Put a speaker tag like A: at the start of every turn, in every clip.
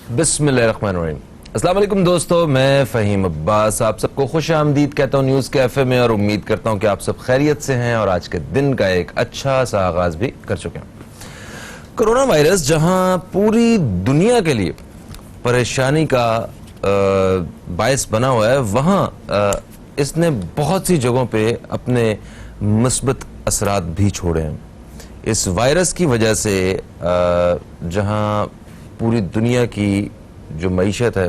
A: बिस्मिल्लाहिर्रहमानिर्रहीम। अस्सलाम वालेकुम दोस्तों, मैं फ़हीम अब्बास आप सबको खुश आमदीद कहता हूँ न्यूज़ कैफ़े में, और उम्मीद करता हूँ कि आप सब खैरियत से हैं और आज के दिन का एक अच्छा सा आगाज़ भी कर चुके हैं। कोरोना वायरस जहाँ पूरी दुनिया के लिए परेशानी का बायस बना हुआ है, वहाँ इसने बहुत सी जगहों पे अपने मुस्बत असरात भी छोड़े हैं। इस वायरस की वजह से जहाँ पूरी दुनिया की जो मईशत है,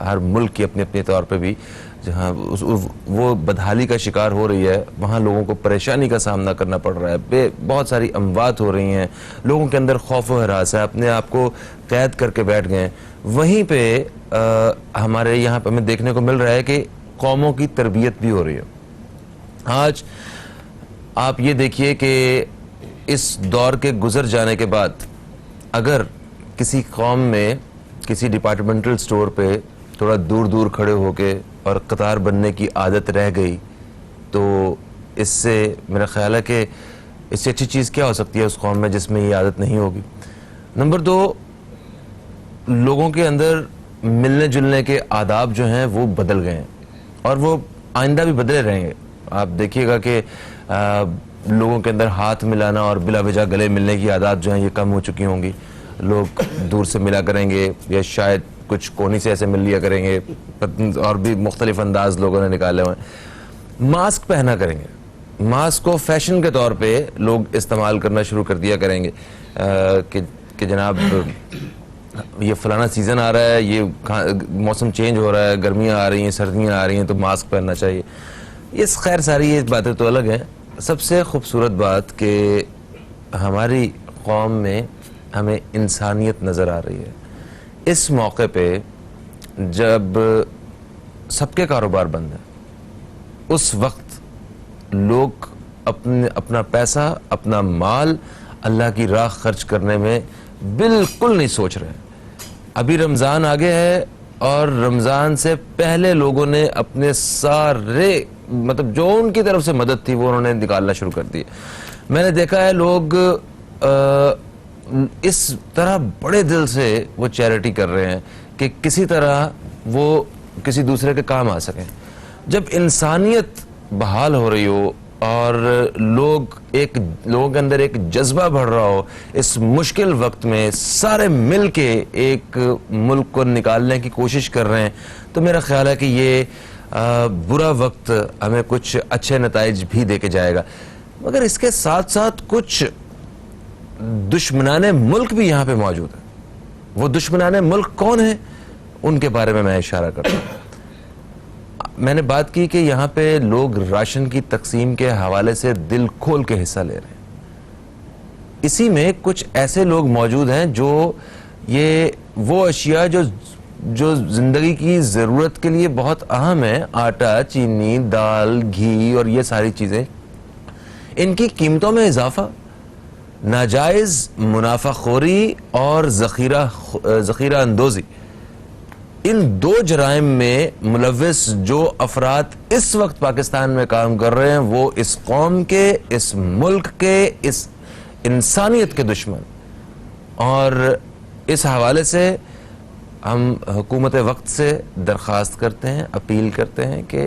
A: हर मुल्क की अपने अपने तौर पे भी जहाँ वो बदहाली का शिकार हो रही है, वहाँ लोगों को परेशानी का सामना करना पड़ रहा है। बहुत सारी अमवात हो रही हैं, लोगों के अंदर खौफ व हरास है, अपने आप को कैद करके बैठ गए। वहीं पे हमारे यहाँ पे हमें देखने को मिल रहा है कि कौमों की तरबियत भी हो रही है। आज आप ये देखिए कि इस दौर के गुजर जाने के बाद अगर किसी कौम में किसी डिपार्टमेंटल स्टोर पे थोड़ा दूर दूर खड़े होके और कतार बनने की आदत रह गई, तो इससे मेरा ख्याल है कि इससे अच्छी चीज़ क्या हो सकती है उस कौम में जिसमें ये आदत नहीं होगी। नंबर 2, लोगों के अंदर मिलने जुलने के आदाब जो हैं वो बदल गए हैं और वो आइंदा भी बदले रहेंगे। आप देखिएगा कि लोगों के अंदर हाथ मिलाना और बिला वजह गले मिलने की आदत जो हैं ये कम हो चुकी होंगी। लोग दूर से मिला करेंगे या शायद कुछ कोनी से ऐसे मिल लिया करेंगे, और भी मुख्तलिफ अंदाज लोगों ने निकाले हुए हैं। मास्क पहना करेंगे, मास्क को फैशन के तौर पे लोग इस्तेमाल करना शुरू कर दिया करेंगे कि जनाब ये फलाना सीज़न आ रहा है, ये मौसम चेंज हो रहा है, गर्मियाँ आ रही हैं, सर्दियाँ आ रही हैं, तो मास्क पहनना चाहिए। ये खैर सारी ये बातें तो अलग हैं। सबसे खूबसूरत बात कि हमारी कौम में हमें इंसानियत नज़र आ रही है। इस मौके पे जब सबके कारोबार बंद है, उस वक्त लोग अपना पैसा, अपना माल अल्लाह की राह खर्च करने में बिल्कुल नहीं सोच रहे हैं। अभी रमज़ान आ गया है और रमज़ान से पहले लोगों ने अपने सारे मतलब जो उनकी तरफ से मदद थी वो उन्होंने निकालना शुरू कर दी। मैंने देखा है लोग इस तरह बड़े दिल से वो चैरिटी कर रहे हैं कि किसी तरह वो किसी दूसरे के काम आ सकें। जब इंसानियत बहाल हो रही हो और लोगों के अंदर एक जज्बा बढ़ रहा हो, इस मुश्किल वक्त में सारे मिल के एक मुल्क को निकालने की कोशिश कर रहे हैं, तो मेरा ख्याल है कि ये बुरा वक्त हमें कुछ अच्छे नताइज भी दे के जाएगा। मगर इसके साथ साथ कुछ दुश्मनाने मुल्क भी यहाँ पे मौजूद है। वो दुश्मनाने मुल्क कौन है, उनके बारे में मैं इशारा करता हूँ। मैंने बात की कि यहाँ पे लोग राशन की तकसीम के हवाले से दिल खोल के हिस्सा ले रहे हैं। इसी में कुछ ऐसे लोग मौजूद हैं जो ये वो अशिया जो जिंदगी की ज़रूरत के लिए बहुत अहम है, आटा, चीनी, दाल, घी और ये सारी चीज़ें, इनकी कीमतों में इजाफा, नाजायज़ मुनाफाखोरी और ज़ख़ीरा अंदोज़ी, इन दो जराइम में मुलव्विस जो अफराद इस वक्त पाकिस्तान में काम कर रहे हैं, वो इस कौम के, इस मुल्क के, इस इंसानियत के दुश्मन। और इस हवाले से हम हुकूमत वक्त से दरख्वास्त करते हैं, अपील करते हैं कि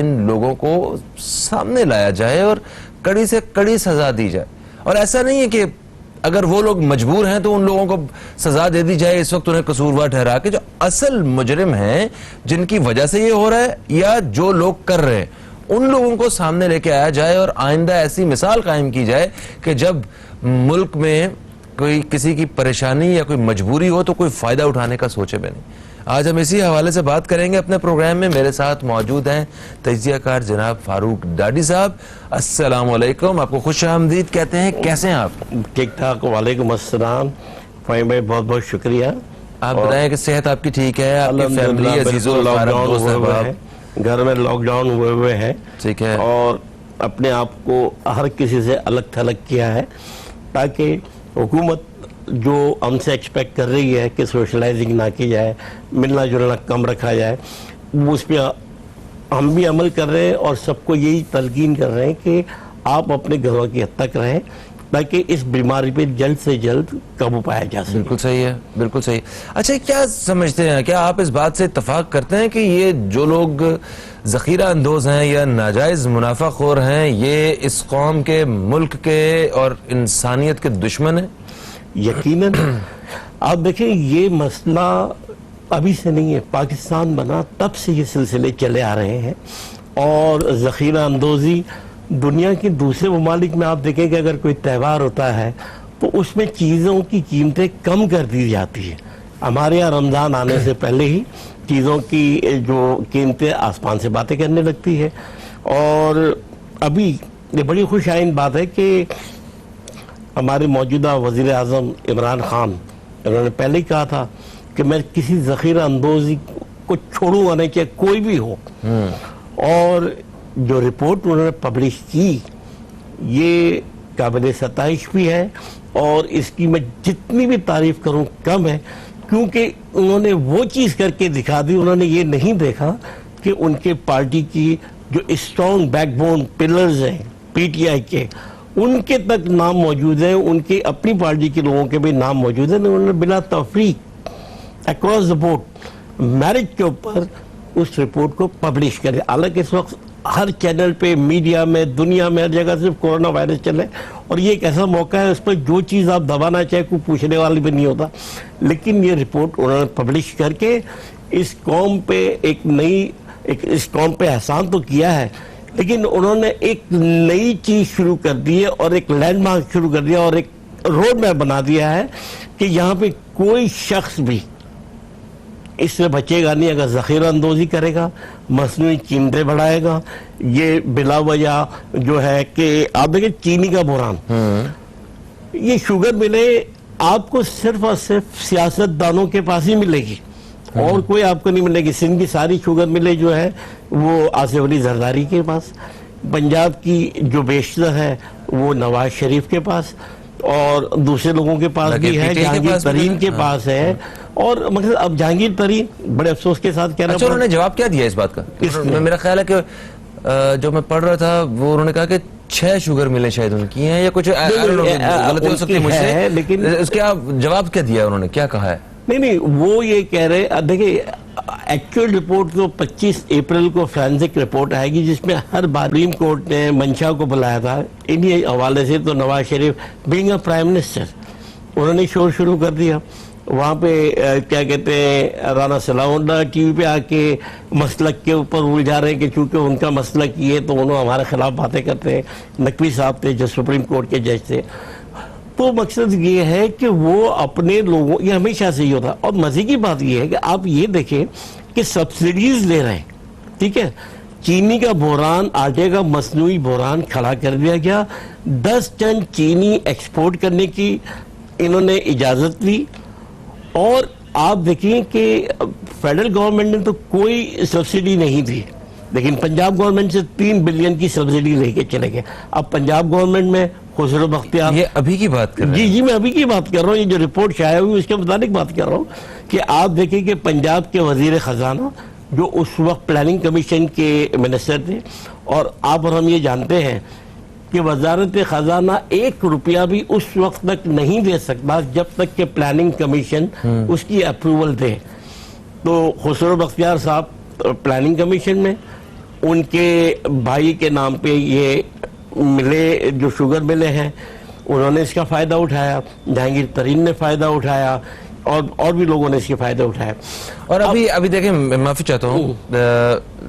A: इन लोगों को सामने लाया जाए और कड़ी से कड़ी सज़ा दी जाए। और ऐसा नहीं है कि अगर वो लोग मजबूर हैं तो उन लोगों को सजा दे दी जाए इस वक्त उन्हें कसूरवार ठहरा के। जो असल मुजरिम हैं, जिनकी वजह से ये हो रहा है या जो लोग कर रहे हैं, उन लोगों को सामने लेके आया जाए और आइंदा ऐसी मिसाल कायम की जाए कि जब मुल्क में कोई किसी की परेशानी या कोई मजबूरी हो तो कोई फ़ायदा उठाने का सोचे भी नहीं। आज हम इसी हवाले से बात करेंगे अपने प्रोग्राम में। मेरे साथ मौजूद हैं तजियाकार जनाब फारूक डाडी साहब। अस्सलाम वालेकुम, आपको खुश आमदीद कहते हैं। कैसे हैं आप?
B: ठीक ठाक। वालेकुम अस्सलाम फ़हीम भाई, बहुत बहुत शुक्रिया।
A: आप बताएं कि सेहत आपकी ठीक है, आपकी फैमिली, अजीज़ों,
B: घर में लॉकडाउन हुए हैं,
A: ठीक है,
B: और अपने आप को हर किसी से अलग थलग किया है ताकि हुकूमत जो हमसे एक्सपेक्ट कर रही है कि सोशलाइजिंग ना की जाए, मिलना जुलना कम रखा जाए, उस पर हम भी अमल कर रहे हैं और सबको यही तलकीन कर रहे हैं कि आप अपने घरों की हद तक रहें, ताकि इस बीमारी पे जल्द से जल्द काबू पाया जा सके।
A: बिल्कुल सही है, बिल्कुल सही। अच्छा, क्या समझते हैं, क्या आप इस बात से इत्तेफाक करते हैं कि ये जो लोग जखीरा अंदोज हैं या नाजायज मुनाफाखोर हैं, ये इस कौम के, मुल्क के और इंसानियत के दुश्मन हैं?
B: यकीनन। आप देखें, ये मसला अभी से नहीं है, पाकिस्तान बना तब से ये सिलसिले चले आ रहे हैं। और जखीरा अंदोजी दुनिया के दूसरे ममालिक में आप देखें कि अगर कोई त्यौहार होता है तो उसमें चीज़ों की कीमतें कम कर दी जाती है। हमारे यहाँ रमज़ान आने से पहले ही चीज़ों की जो कीमतें आसमान से बातें करने लगती है। और अभी ये बड़ी खुशआइन बात है कि हमारे मौजूदा वज़ीर आज़म इमरान खान, उन्होंने पहले ही कहा था कि मैं किसी ज़खीरा अंदोजी को छोड़ूंगा नहीं, चाहे कोई भी हो। और जो रिपोर्ट उन्होंने पब्लिश की, ये काबिल सताइश भी है और इसकी मैं जितनी भी तारीफ करूं कम है, क्योंकि उन्होंने वो चीज़ करके दिखा दी। उन्होंने ये नहीं देखा कि उनके पार्टी की जो स्ट्रॉन्ग बैकबोन पिलर्स हैं पीटीआई के, उनके तक नाम मौजूद है, उनके अपनी पार्टी के लोगों के भी नाम मौजूद है। उन्होंने बिला तफरीक अक्रॉस द बोर्ड मैरिज के ऊपर उस रिपोर्ट को पब्लिश करे। हालांकि इस वक्त हर चैनल पे, मीडिया में, दुनिया में, हर जगह सिर्फ कोरोना वायरस चल रहा है और ये एक ऐसा मौका है, उस पर जो चीज़ आप दबाना चाहे कोई पूछने वाली भी नहीं होता। लेकिन ये रिपोर्ट उन्होंने पब्लिश करके इस कौम पे इस कौम पे एहसान तो किया है, लेकिन उन्होंने एक नई चीज़ शुरू कर दी है और एक लैंडमार्क शुरू कर दिया और एक रोड मैप बना दिया है कि यहाँ पे कोई शख्स भी इससे बचेगा नहीं अगर ज़खीरा अंदोजी करेगा, मसनूई कीमतें बढ़ाएगा। ये बिला वजह जो है कि आप देखिए चीनी का बुरान, ये शुगर मिले आपको सिर्फ और सिर्फ सियासतदानों के पास ही मिलेगी और कोई आपको नहीं मिलेगी। सिंध की सारी शुगर मिले जो है वो आसिफ अली जरदारी के पास, पंजाब की जो बेशतर है वो नवाज शरीफ के पास और दूसरे लोगों के पास भी है, जहांगीर तरीन के पास है। और मतलब अब जहांगीर तरीन बड़े अफसोस के साथ कह रहा है।
A: उन्होंने जवाब क्या दिया इस बात का? मेरा ख्याल है कि जो मैं पढ़ रहा था वो उन्होंने कहा कि 6 शुगर मिले शायद उनकी हैं या कुछ गलती हो सकती है मुझसे, लेकिन उसके जवाब क्या दिया उन्होंने, क्या कहा है?
B: नहीं, वो ये कह रहे, देखिए एक्चुअल रिपोर्ट तो 25 अप्रैल को फॉरेंसिक रिपोर्ट आएगी जिसमें हर बार सुप्रीम कोर्ट ने मंशा को बुलाया था। इन्हीं हवाले से तो Nawaz Sharif being a prime minister उन्होंने शोर शुरू कर दिया। वहाँ पे क्या कहते हैं, राना सलाउल्लाह टीवी पे आके मसलक के ऊपर उलझा रहे हैं कि चूंकि उनका मसलक ये तो उन्होंने हमारे खिलाफ बातें करते हैं। नकवी साहब थे जो सुप्रीम कोर्ट के जज थे। तो मकसद ये है कि वो अपने लोगों, ये हमेशा से ही होता। और मजे की बात ये है कि आप ये देखें कि सब्सिडीज ले रहे हैं, ठीक है, चीनी का बोरान, आटे का मसनूई बोरान खड़ा कर दिया गया। 10 टन चीनी एक्सपोर्ट करने की इन्होंने इजाजत ली। और आप देखिए कि फेडरल गवर्नमेंट ने तो कोई सब्सिडी नहीं दी, लेकिन पंजाब गवर्नमेंट से 3 बिलियन की सब्सिडी लेके चले गए। अब पंजाब गवर्नमेंट में खुसरो बख्तियार,
A: ये अभी की बात कर रहे हैं?
B: जी मैं अभी की बात कर रहा हूँ। ये जो रिपोर्ट शाया हुई उसके मुताबिक बात कर रहा हूँ कि आप देखिए कि पंजाब के वजीर खजाना जो उस वक्त प्लानिंग कमीशन के मिनिस्टर थे, और आप और हम ये जानते हैं कि वजारत खजाना 1 रुपया भी उस वक्त तक नहीं दे सकता जब तक कि प्लानिंग कमीशन उसकी अप्रूवल दे। तो खुसरो बख्तियार साहब प्लानिंग कमीशन में, उनके भाई के नाम पे ये मिले जो शुगर मिले हैं उन्होंने इसका फ़ायदा उठाया, जहांगीर तरीन ने फ़ायदा उठाया और भी लोगों ने इसके फ़ायदा उठाया। और
A: अभी देखें, माफ़ी चाहता हूँ,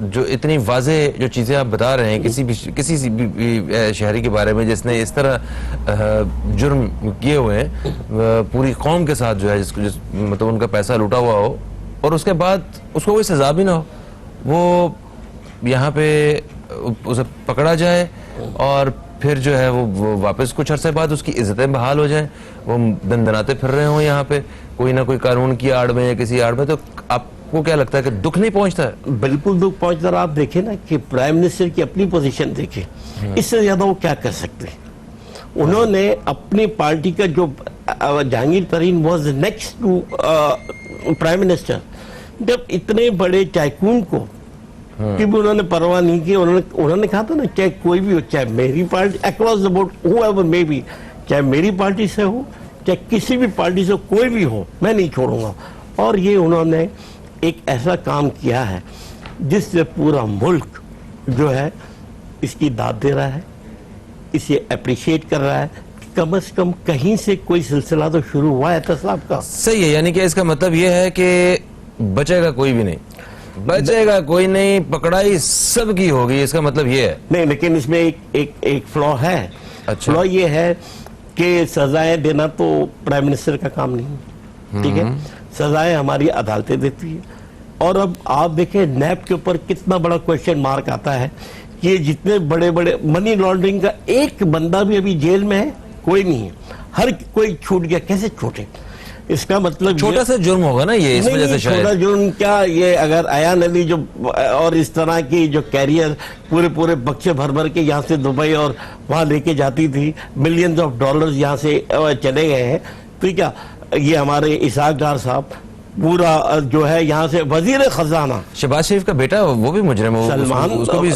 A: जो इतनी वाजे जो चीज़ें आप बता रहे हैं किसी भी शहरी के बारे में जिसने इस तरह जुर्म किए हुए हैं पूरी कौम के साथ, जो है मतलब उनका पैसा लूटा हुआ हो और उसके बाद उसको कोई सजा भी ना हो, वो यहाँ पे उसे पकड़ा जाए और फिर जो है वो वापस कुछ अरसे बाद उसकी इज्जतें बहाल हो जाएं, वो दंदनाते फिर रहे हों यहाँ पे कोई ना कोई कानून की आड़ में या किसी आड़ में, तो आपको क्या लगता है कि दुख नहीं पहुंचता है?
B: बिल्कुल दुख पहुंचता है। आप देखें ना कि प्राइम मिनिस्टर की अपनी पोजीशन देखें, इससे ज्यादा वो क्या कर सकते हैं। उन्होंने अपनी पार्टी का जो Jahangir Tareen was next to prime minister, जब इतने बड़े टाइकून को कि भी उन्होंने परवाह नहीं की। उन्होंने कहा था ना, चाहे कोई भी हो, चाहे मेरी party, across the board whoever may be, चाहे मेरी पार्टी से हो, चाहे किसी भी पार्टी से कोई भी हो, मैं नहीं छोड़ूंगा। और ये उन्होंने एक ऐसा काम किया है जिससे पूरा मुल्क जो है इसकी दाद दे रहा है, इसे अप्रिशिएट कर रहा है। कम से कम कहीं से कोई सिलसिला तो शुरू हुआ है एहतसाब का।
A: सही है, यानी कि इसका मतलब ये है कि बचेगा कोई भी नहीं, बचेगा कोई नहीं, पकड़ाई सबकी होगी, इसका मतलब ये है।
B: नहीं, लेकिन इसमें एक फ्लॉ है।
A: अच्छा।
B: फ्लॉ ये है कि सजाएं देना तो प्राइम मिनिस्टर का काम नहीं, ठीक है, सजाएं हमारी अदालतें देती है। और अब आप देखें नैब के ऊपर कितना बड़ा क्वेश्चन मार्क आता है कि ये जितने बड़े बड़े मनी लॉन्ड्रिंग का एक बंदा भी अभी जेल में है, कोई नहीं है, हर कोई छूट गया। कैसे छूटे? इसका मतलब
A: छोटा सा जुर्म होगा ना ये, इस वजह से शायद।
B: छोटा जुर्म क्या, ये अगर अयान अली जो और इस तरह की जो कैरियर पूरे बक्से भर भर के यहाँ से दुबई और वहाँ लेके जाती थी, मिलियंस ऑफ डॉलर्स यहाँ से चले गए हैं, तो क्या ये हमारे इसाक डार साहब पूरा जो है यहाँ से वजीर खजाना
A: शहबाज शरीफ का बेटा वो भी मुजरिम है,
B: सलमान,
A: उसको भी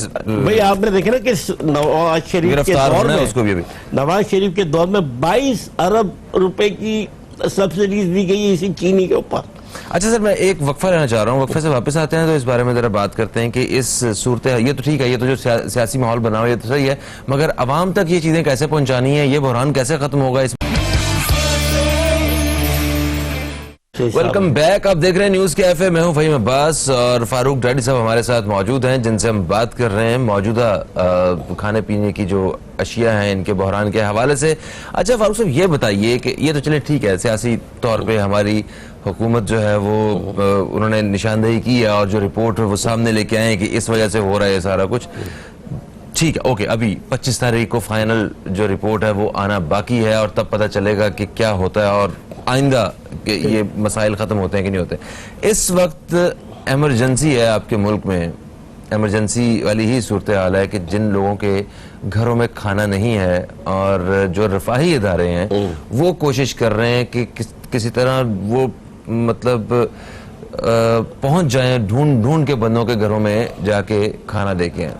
B: भाई आपने देखे ना कि नवाज शरीफ के दौर में,
A: उसको भी अभी
B: नवाज शरीफ के दौर में 22 अरब रुपए की सब्सिडीज दी गई इसी चीनी के ऊपर।
A: अच्छा सर, मैं एक वक्फा लेना चाह रहा हूँ, वक्फे से वापस आते हैं तो इस बारे में जरा बात करते हैं कि इस सूरत, ये तो ठीक है, ये तो जो सियासी माहौल बना हुआ है ये तो सही है, मगर अवाम तक ये चीजें कैसे पहुंचानी है, ये बहरान कैसे खत्म होगा? इस वेलकम बैक, आप देख रहे हैं न्यूज कैफे, मैं हूं फहीम अब्बास और फारूक डैडी साहब हमारे साथ मौजूद हैं, जिनसे हम बात कर रहे हैं मौजूदा खाने पीने की जो अशिया हैं इनके बहरान के हवाले से। अच्छा फारूक साहब, ये बताइए कि ये तो चले ठीक है, सियासी तौर पे हमारी हुकूमत जो है वो उन्होंने निशानदेही की है और जो रिपोर्ट है वो सामने लेके आए हैं कि इस वजह से हो रहा है सारा कुछ, ठीक है, ओके। अभी 25 तारीख को फाइनल जो रिपोर्ट है वो आना बाकी है और तब पता चलेगा कि क्या होता है और आइंदा कि ये मसाइल ख़त्म होते हैं कि नहीं होते। इस वक्त एमरजेंसी है आपके मुल्क में, एमरजेंसी वाली ही सूरत हाल है कि जिन लोगों के घरों में खाना नहीं है और जो रफाही इदारे हैं वो कोशिश कर रहे हैं कि किसी तरह वो मतलब पहुंच जाएं, ढूंढ के बंदों के घरों में जाके खाना देके आएं।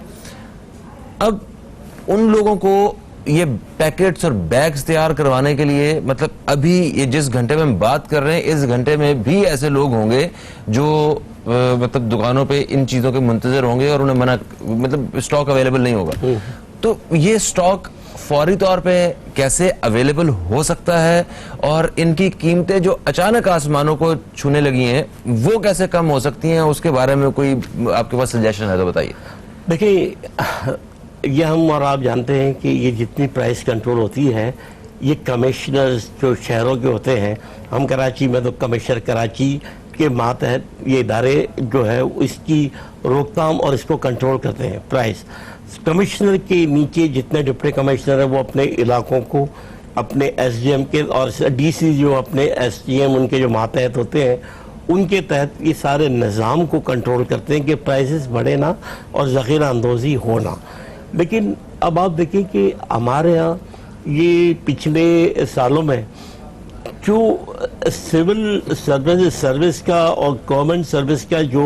A: अब उन लोगों को ये पैकेट्स और बैग्स तैयार करवाने के लिए, मतलब अभी ये जिस घंटे में हम बात कर रहे हैं इस घंटे में भी ऐसे लोग होंगे जो मतलब दुकानों पे इन चीजों के मुंतजर होंगे और उन्हें मना, मतलब स्टॉक अवेलेबल नहीं होगा। तो ये स्टॉक फौरी तौर पे कैसे अवेलेबल हो सकता है और इनकी कीमतें जो अचानक आसमानों को छूने लगी हैं वो कैसे कम हो सकती हैं, उसके बारे में कोई आपके पास सजेशन है तो बताइए।
B: देखिए, ये हम और आप जानते हैं कि ये जितनी प्राइस कंट्रोल होती है ये कमिश्नर्स जो शहरों के होते हैं, हम कराची में तो कमिश्नर कराची के मातहत ये इदारे जो है इसकी रोकथाम और इसको कंट्रोल करते हैं। प्राइस कमिश्नर के नीचे जितने डिप्टी कमिश्नर हैं वो अपने इलाकों को अपने एसडीएम के और डीसी जो अपने एसडीएम उनके जो मातहत होते हैं उनके तहत ये सारे निज़ाम को कंट्रोल करते हैं कि प्राइसेस बढ़े ना और ज़ख़ीरा अंदोज़ी होना। लेकिन अब आप देखें कि हमारे यहाँ ये पिछले सालों में जो सिविल सर्विस का और गवर्नमेंट सर्विस का जो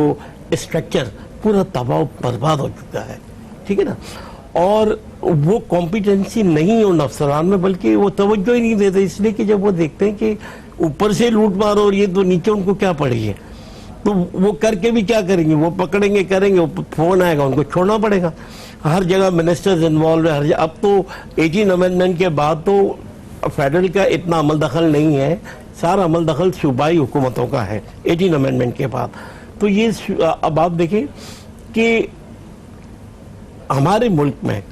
B: स्ट्रक्चर पूरा तबाह बर्बाद हो चुका है, ठीक है ना, और वो कॉम्पिटेंसी नहीं उन अफसरान में, बल्कि वो तवज्जो ही नहीं देते, इसलिए कि जब वो देखते हैं कि ऊपर से लूट मार हो रही है तो नीचे उनको क्या पड़ी है, तो वो करके भी क्या करेंगे, वो पकड़ेंगे करेंगे, फोन आएगा उनको छोड़ना पड़ेगा। हर जगह मिनिस्टर्स इन्वॉल्व है, हर जगह। अब तो 18 अमेंडमेंट के बाद तो फेडरल का इतना अमल दखल नहीं है, सारा अमल दखल सूबाई हुकूमतों का है 18 अमेंडमेंट के बाद। तो ये अब आप देखें कि हमारे मुल्क में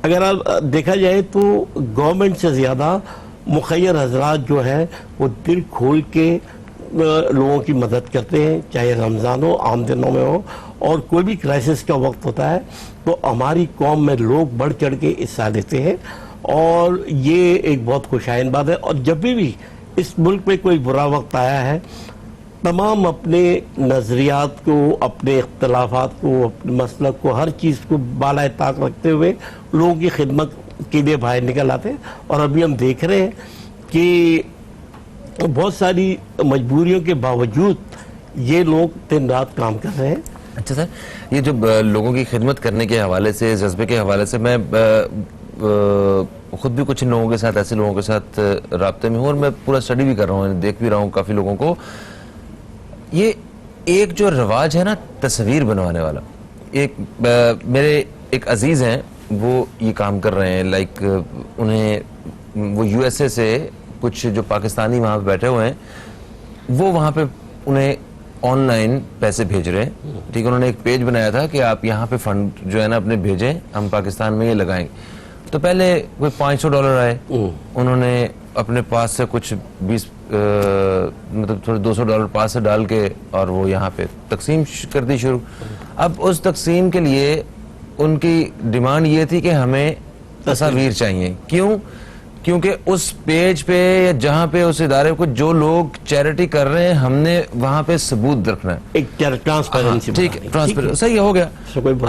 B: अगर आप देखा जाए तो गवर्नमेंट से ज़्यादा मुखय्यर हजरात जो है वो दिल खोल के लोगों की मदद करते हैं, चाहे रमज़ान हो, आम दिनों में हो, और कोई भी क्राइसिस का वक्त होता है तो हमारी कौम में लोग बढ़ चढ़ के हिस्सा लेते हैं और ये एक बहुत खुशाइन बात है। और जब भी इस मुल्क में कोई बुरा वक्त आया है, तमाम अपने नज़रियात को, अपने इख्तलाफात को, अपने मसलक को, हर चीज़ को बालाए ताक रखते हुए लोगों की खिदमत के लिए बाहर निकल आते हैं। और अभी हम देख रहे हैं कि बहुत सारी मजबूरियों के बावजूद ये लोग दिन रात काम कर रहे हैं।
A: अच्छा सर, ये जो लोगों की खिदमत करने के हवाले से, जज्बे के हवाले से, मैं खुद भी कुछ लोगों के साथ, ऐसे लोगों के साथ राब्ते में हूँ और मैं पूरा स्टडी भी कर रहा हूँ, देख भी रहा हूँ काफ़ी लोगों को। ये एक जो रवाज है ना तस्वीर बनवाने वाला, मेरे एक अजीज़ हैं वो ये काम कर रहे हैं, लाइक उन्हें वो यूएसए से कुछ जो पाकिस्तानी वहाँ पे बैठे हुए हैं वो वहाँ पे उन्हें ऑनलाइन पैसे भेज रहे हैं, ठीक है। उन्होंने एक पेज बनाया था कि आप यहाँ पे फंड जो है ना अपने भेजें, हम पाकिस्तान में ये लगाएंगे। तो पहले कोई $500 आए, उन्होंने अपने पास से कुछ 20 मतलब थोड़े $200 पास से डाल के और वो यहाँ पे तकसीम कर दी शुरू। अब उस तकसीम के लिए उनकी डिमांड ये थी कि हमें तस्वीर चाहिए। क्यों? क्योंकि उस पेज पे या जहाँ पे उस इदारे को जो लोग चैरिटी कर रहे हैं, हमने वहाँ पे सबूत रखना है, एक ट्रांसपेरेंसी। ठीक है, ट्रांसपेरेंसी सही हो गया।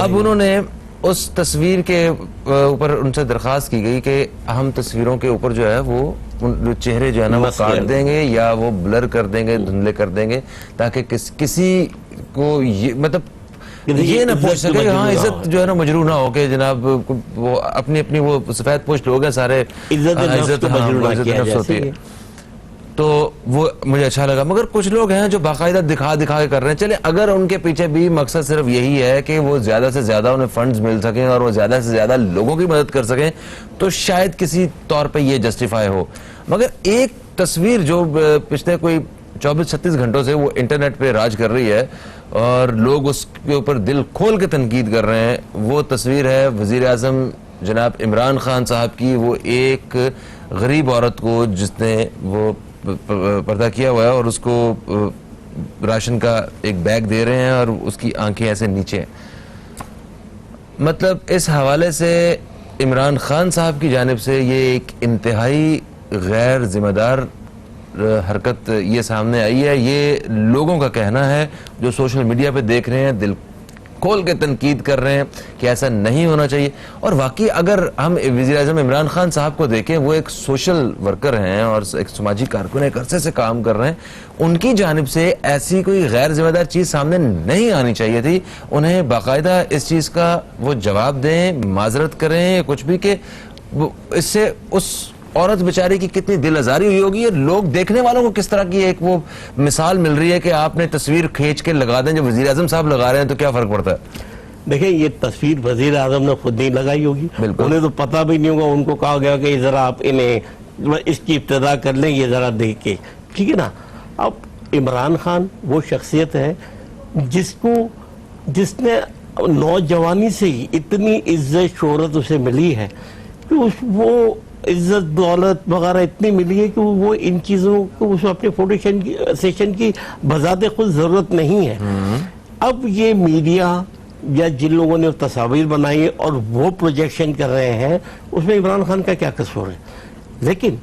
A: अब उन्होंने उस तस्वीर के ऊपर उनसे दरखास्त की गई कि हम तस्वीरों के ऊपर जो है वो जो चेहरे जो है ना वो काट देंगे या वो ब्लर कर देंगे, धुंधले कर देंगे, ताकि किसी को ये मतलब ये ना पूछ सके हाँ इज्जत जो है ना मजरू ना हो के जनाब वो अपनी अपनी वो सफेद पोस्ट लोग हैं सारे, इज्जत नफ्स होती है। तो वो मुझे अच्छा लगा। मगर कुछ लोग हैं जो बाकायदा दिखा के कर रहे हैं। चले अगर उनके पीछे भी मकसद सिर्फ यही है कि वो ज्यादा से ज्यादा उन्हें फंड्स मिल सकें और वो ज्यादा से ज्यादा लोगों की मदद कर सकें, तो शायद किसी तौर पे ये जस्टिफाई हो। मगर एक तस्वीर जो पिछले कोई 24-36 घंटों से वो इंटरनेट पे राज कर रही है और लोग उसके ऊपर दिल खोल के तनकीद कर रहे हैं, वो तस्वीर है वजीर आजम जनाब इमरान खान साहब की। वो एक गरीब औरत को जिसने वो पर्दा किया हुआ है और उसको राशन का एक बैग दे रहे हैं और उसकी आंखें ऐसे नीचे हैं। मतलब इस हवाले से इमरान खान साहब की जानिब से ये एक इंतहाई गैर जिम्मेदार हरकत ये सामने आई है। ये लोगों का कहना है जो सोशल मीडिया पे देख रहे हैं, दिल खोल के तनकीद कर रहे हैं कि ऐसा नहीं होना चाहिए। और वाकई अगर हम वज़ीर आज़म इमरान खान साहब को देखें, वो एक सोशल वर्कर हैं और एक समाजी कारकुन एक अरसे से काम कर रहे हैं। उनकी जानिब से ऐसी कोई गैर जिम्मेदार चीज़ सामने नहीं आनी चाहिए थी। उन्हें बाकायदा इस चीज़ का वो जवाब दें, माजरत करें, कुछ भी, कि इससे उस औरत बेचारी की कितनी दिल आजारी हुई होगी। ये लोग देखने वालों को किस तरह की एक वो मिसाल मिल रही है कि आपने तस्वीर खींच के लगा दें, जब वजीर आजम साहब लगा रहे हैं तो क्या फर्क पड़ता है।
B: देखिए ये तस्वीर वजीर आजम ने खुद नहीं लगाई होगी, उन्हें तो पता भी नहीं होगा। उनको कहा गया कि जरा आप इन्हें इसकी इब्तिदा कर लें, ये जरा देख के, ठीक है ना। अब इमरान खान वो शख्सियत है जिसने नौजवानी से ही इतनी इज्जत शोहरत उसे मिली है कि वो इज्जत दौलत वगैरह इतनी मिली है कि वो इन चीज़ों को उसे अपने फोटो सेशन की बजाते खुद ज़रूरत नहीं है। अब ये मीडिया या जिन लोगों ने तस्वीर बनाई है और वो प्रोजेक्शन कर रहे हैं, उसमें इमरान खान का क्या कसूर है। लेकिन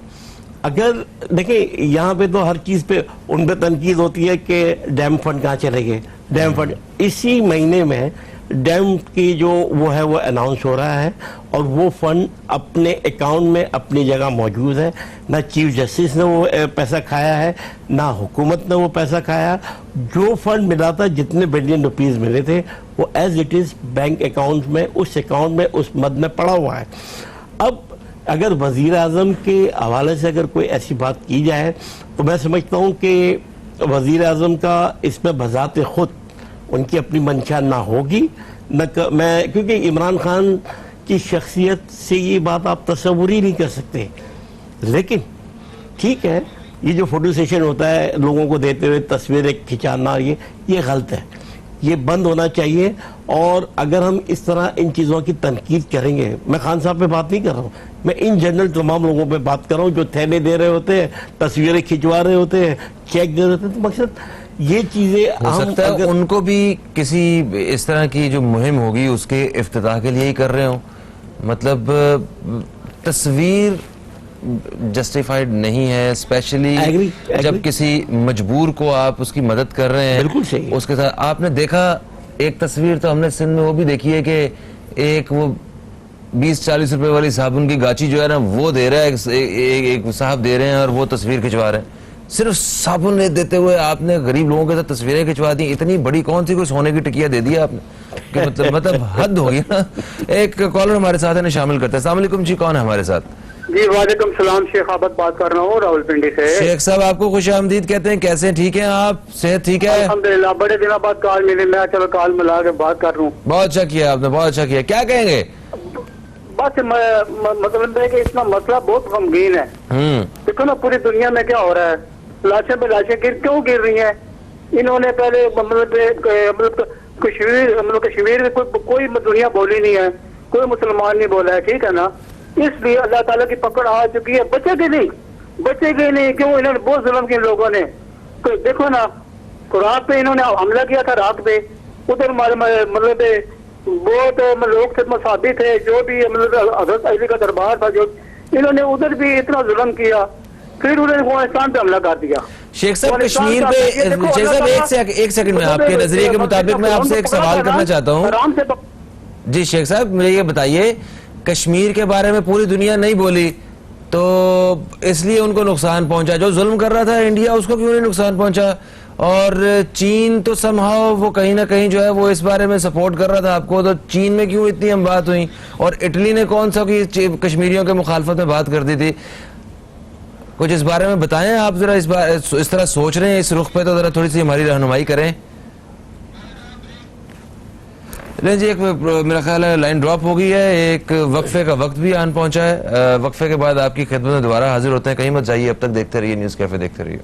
B: अगर देखिए यहाँ पे तो हर चीज़ पे उन पर तनकीद होती है कि डैम फंड कहाँ चले गए। डैम फंड इसी महीने में डैम की जो वो है वो अनाउंस हो रहा है और वो फंड अपने अकाउंट में अपनी जगह मौजूद है। ना चीफ जस्टिस ने वो पैसा खाया है, ना हुकूमत ने वो पैसा खाया। जो फंड मिला था, जितने बिलियन रुपीस मिले थे, वो as it is bank account में, उस अकाउंट में, उस मद में पड़ा हुआ है। अब अगर वजीर आजम के हवाले से अगर कोई ऐसी बात की जाए तो मैं समझता हूँ कि वजीर आजम का इसमें बजाते खुद उनकी अपनी मंशा ना होगी मैं, क्योंकि इमरान खान की शख्सियत से ये बात आप तस्वुर ही नहीं कर सकते। लेकिन ठीक है, ये जो फोटो सेशन होता है लोगों को देते हुए तस्वीरें खिंचाना, ये गलत है, ये बंद होना चाहिए। और अगर हम इस तरह इन चीज़ों की तनकीद करेंगे, मैं खान साहब पे बात नहीं कर रहा हूँ, मैं इन जनरल तमाम लोगों पे बात कर रहा हूँ जो थैले दे रहे होते हैं, तस्वीरें खिंचवा रहे होते हैं, चेक दे रहे होते हैं। तो मकसद ये चीजें
A: हो सकता है उनको भी किसी इस तरह की जो मुहिम होगी उसके इफ्तिताह के लिए ही कर रहे हो। मतलब तस्वीर जस्टिफाइड नहीं है, स्पेशली जब किसी मजबूर को आप उसकी मदद कर रहे हैं।
B: बिल्कुल सही।
A: उसके साथ आपने देखा एक तस्वीर तो हमने सिंध में वो भी देखी है कि एक वो 20-40 रुपए वाली साबुन की गाची जो है ना वो दे रहा है, एक साहब दे रहे हैं और वो तस्वीर खिंचवा रहे हैं। सिर्फ साबुन देते हुए आपने गरीब लोगों के साथ तस्वीरें खिंचवा दी। इतनी बड़ी कौन सी कोई सोने की टिकिया दे दी आपने कि मतलब हद हो गई ना। एक कॉलर हमारे साथ है, शामिल करते हैं। अस्सलाम वालेकुम जी, कौन है हमारे साथ?
C: जी वालेकुम सलाम, शेख आबद बात कर रहा हूँ रावलपिंडी से।
A: शेख साहब आपको खुशामदीद कहते हैं, कैसे हैं? ठीक हैं आप? सेहत ठीक है?
C: अल्हम्दुलिल्लाह, बड़े दिनों बाद कॉल मिली, मैं चलो कॉल मिला के बात कर लूँ।
A: बहुत अच्छा किया आपने, बहुत अच्छा किया। क्या कहेंगे?
C: बस मतलब है कि इतना मसला बहुत गमगीन है। देखो ना पूरी दुनिया में क्या हो रहा है, लाशें पे लाशें क्यों गिर रही हैं। इन्होंने पहले मतलब कश्मीर में कोई दुनिया बोली नहीं है, कोई मुसलमान नहीं बोला है, ठीक है ना। इसलिए अल्लाह ताला की पकड़ आ चुकी है, बचेगी नहीं। क्यों? इन्होंने बहुत जुल्म किए लोगों ने। तो देखो ना, रात पे इन्होंने हमला किया था, रात पे उधर मतलब बहुत लोग थे, मसाबी थे, जो भी मतलब हजरत अली का दरबार था, जो इन्होंने उधर भी इतना जुल्म किया, फिर उन्होंने अफगानिस्तान पे हमला कर दिया।
A: शेख साहब कश्मीर पे, शेख साहब एक सेकंड में आपके नजरिए के मुताबिक मैं आपसे एक सवाल करना चाहता हूँ। जी शेख साहब मुझे ये बताइए, कश्मीर के बारे में पूरी दुनिया नहीं बोली तो इसलिए उनको नुकसान पहुंचा, जो जुल्म कर रहा था इंडिया उसको क्यों नहीं नुकसान पहुंचा? और चीन तो समहाउ वो कहीं ना कहीं जो है वो इस बारे में सपोर्ट कर रहा था आपको, तो चीन में क्यों इतनी हम बात हुई? और इटली ने कौन सा कि कश्मीरियों के मुखालफत में बात कर दी थी? कुछ इस बारे में बताएं आप जरा। इस तरह सोच रहे हैं इस रुख पे, तो जरा थोड़ी सी हमारी रहनुमाई करें। नहीं जी, एक मेरा ख्याल है लाइन ड्रॉप हो गई है, एक वक्फे का वक्त भी आन पहुंचा है। वक्फे के बाद आपकी खिदमत में दोबारा हाजिर होते हैं, कहीं मत जाइए, अब तक देखते रहिए न्यूज़ कैफे, देखते रहिए।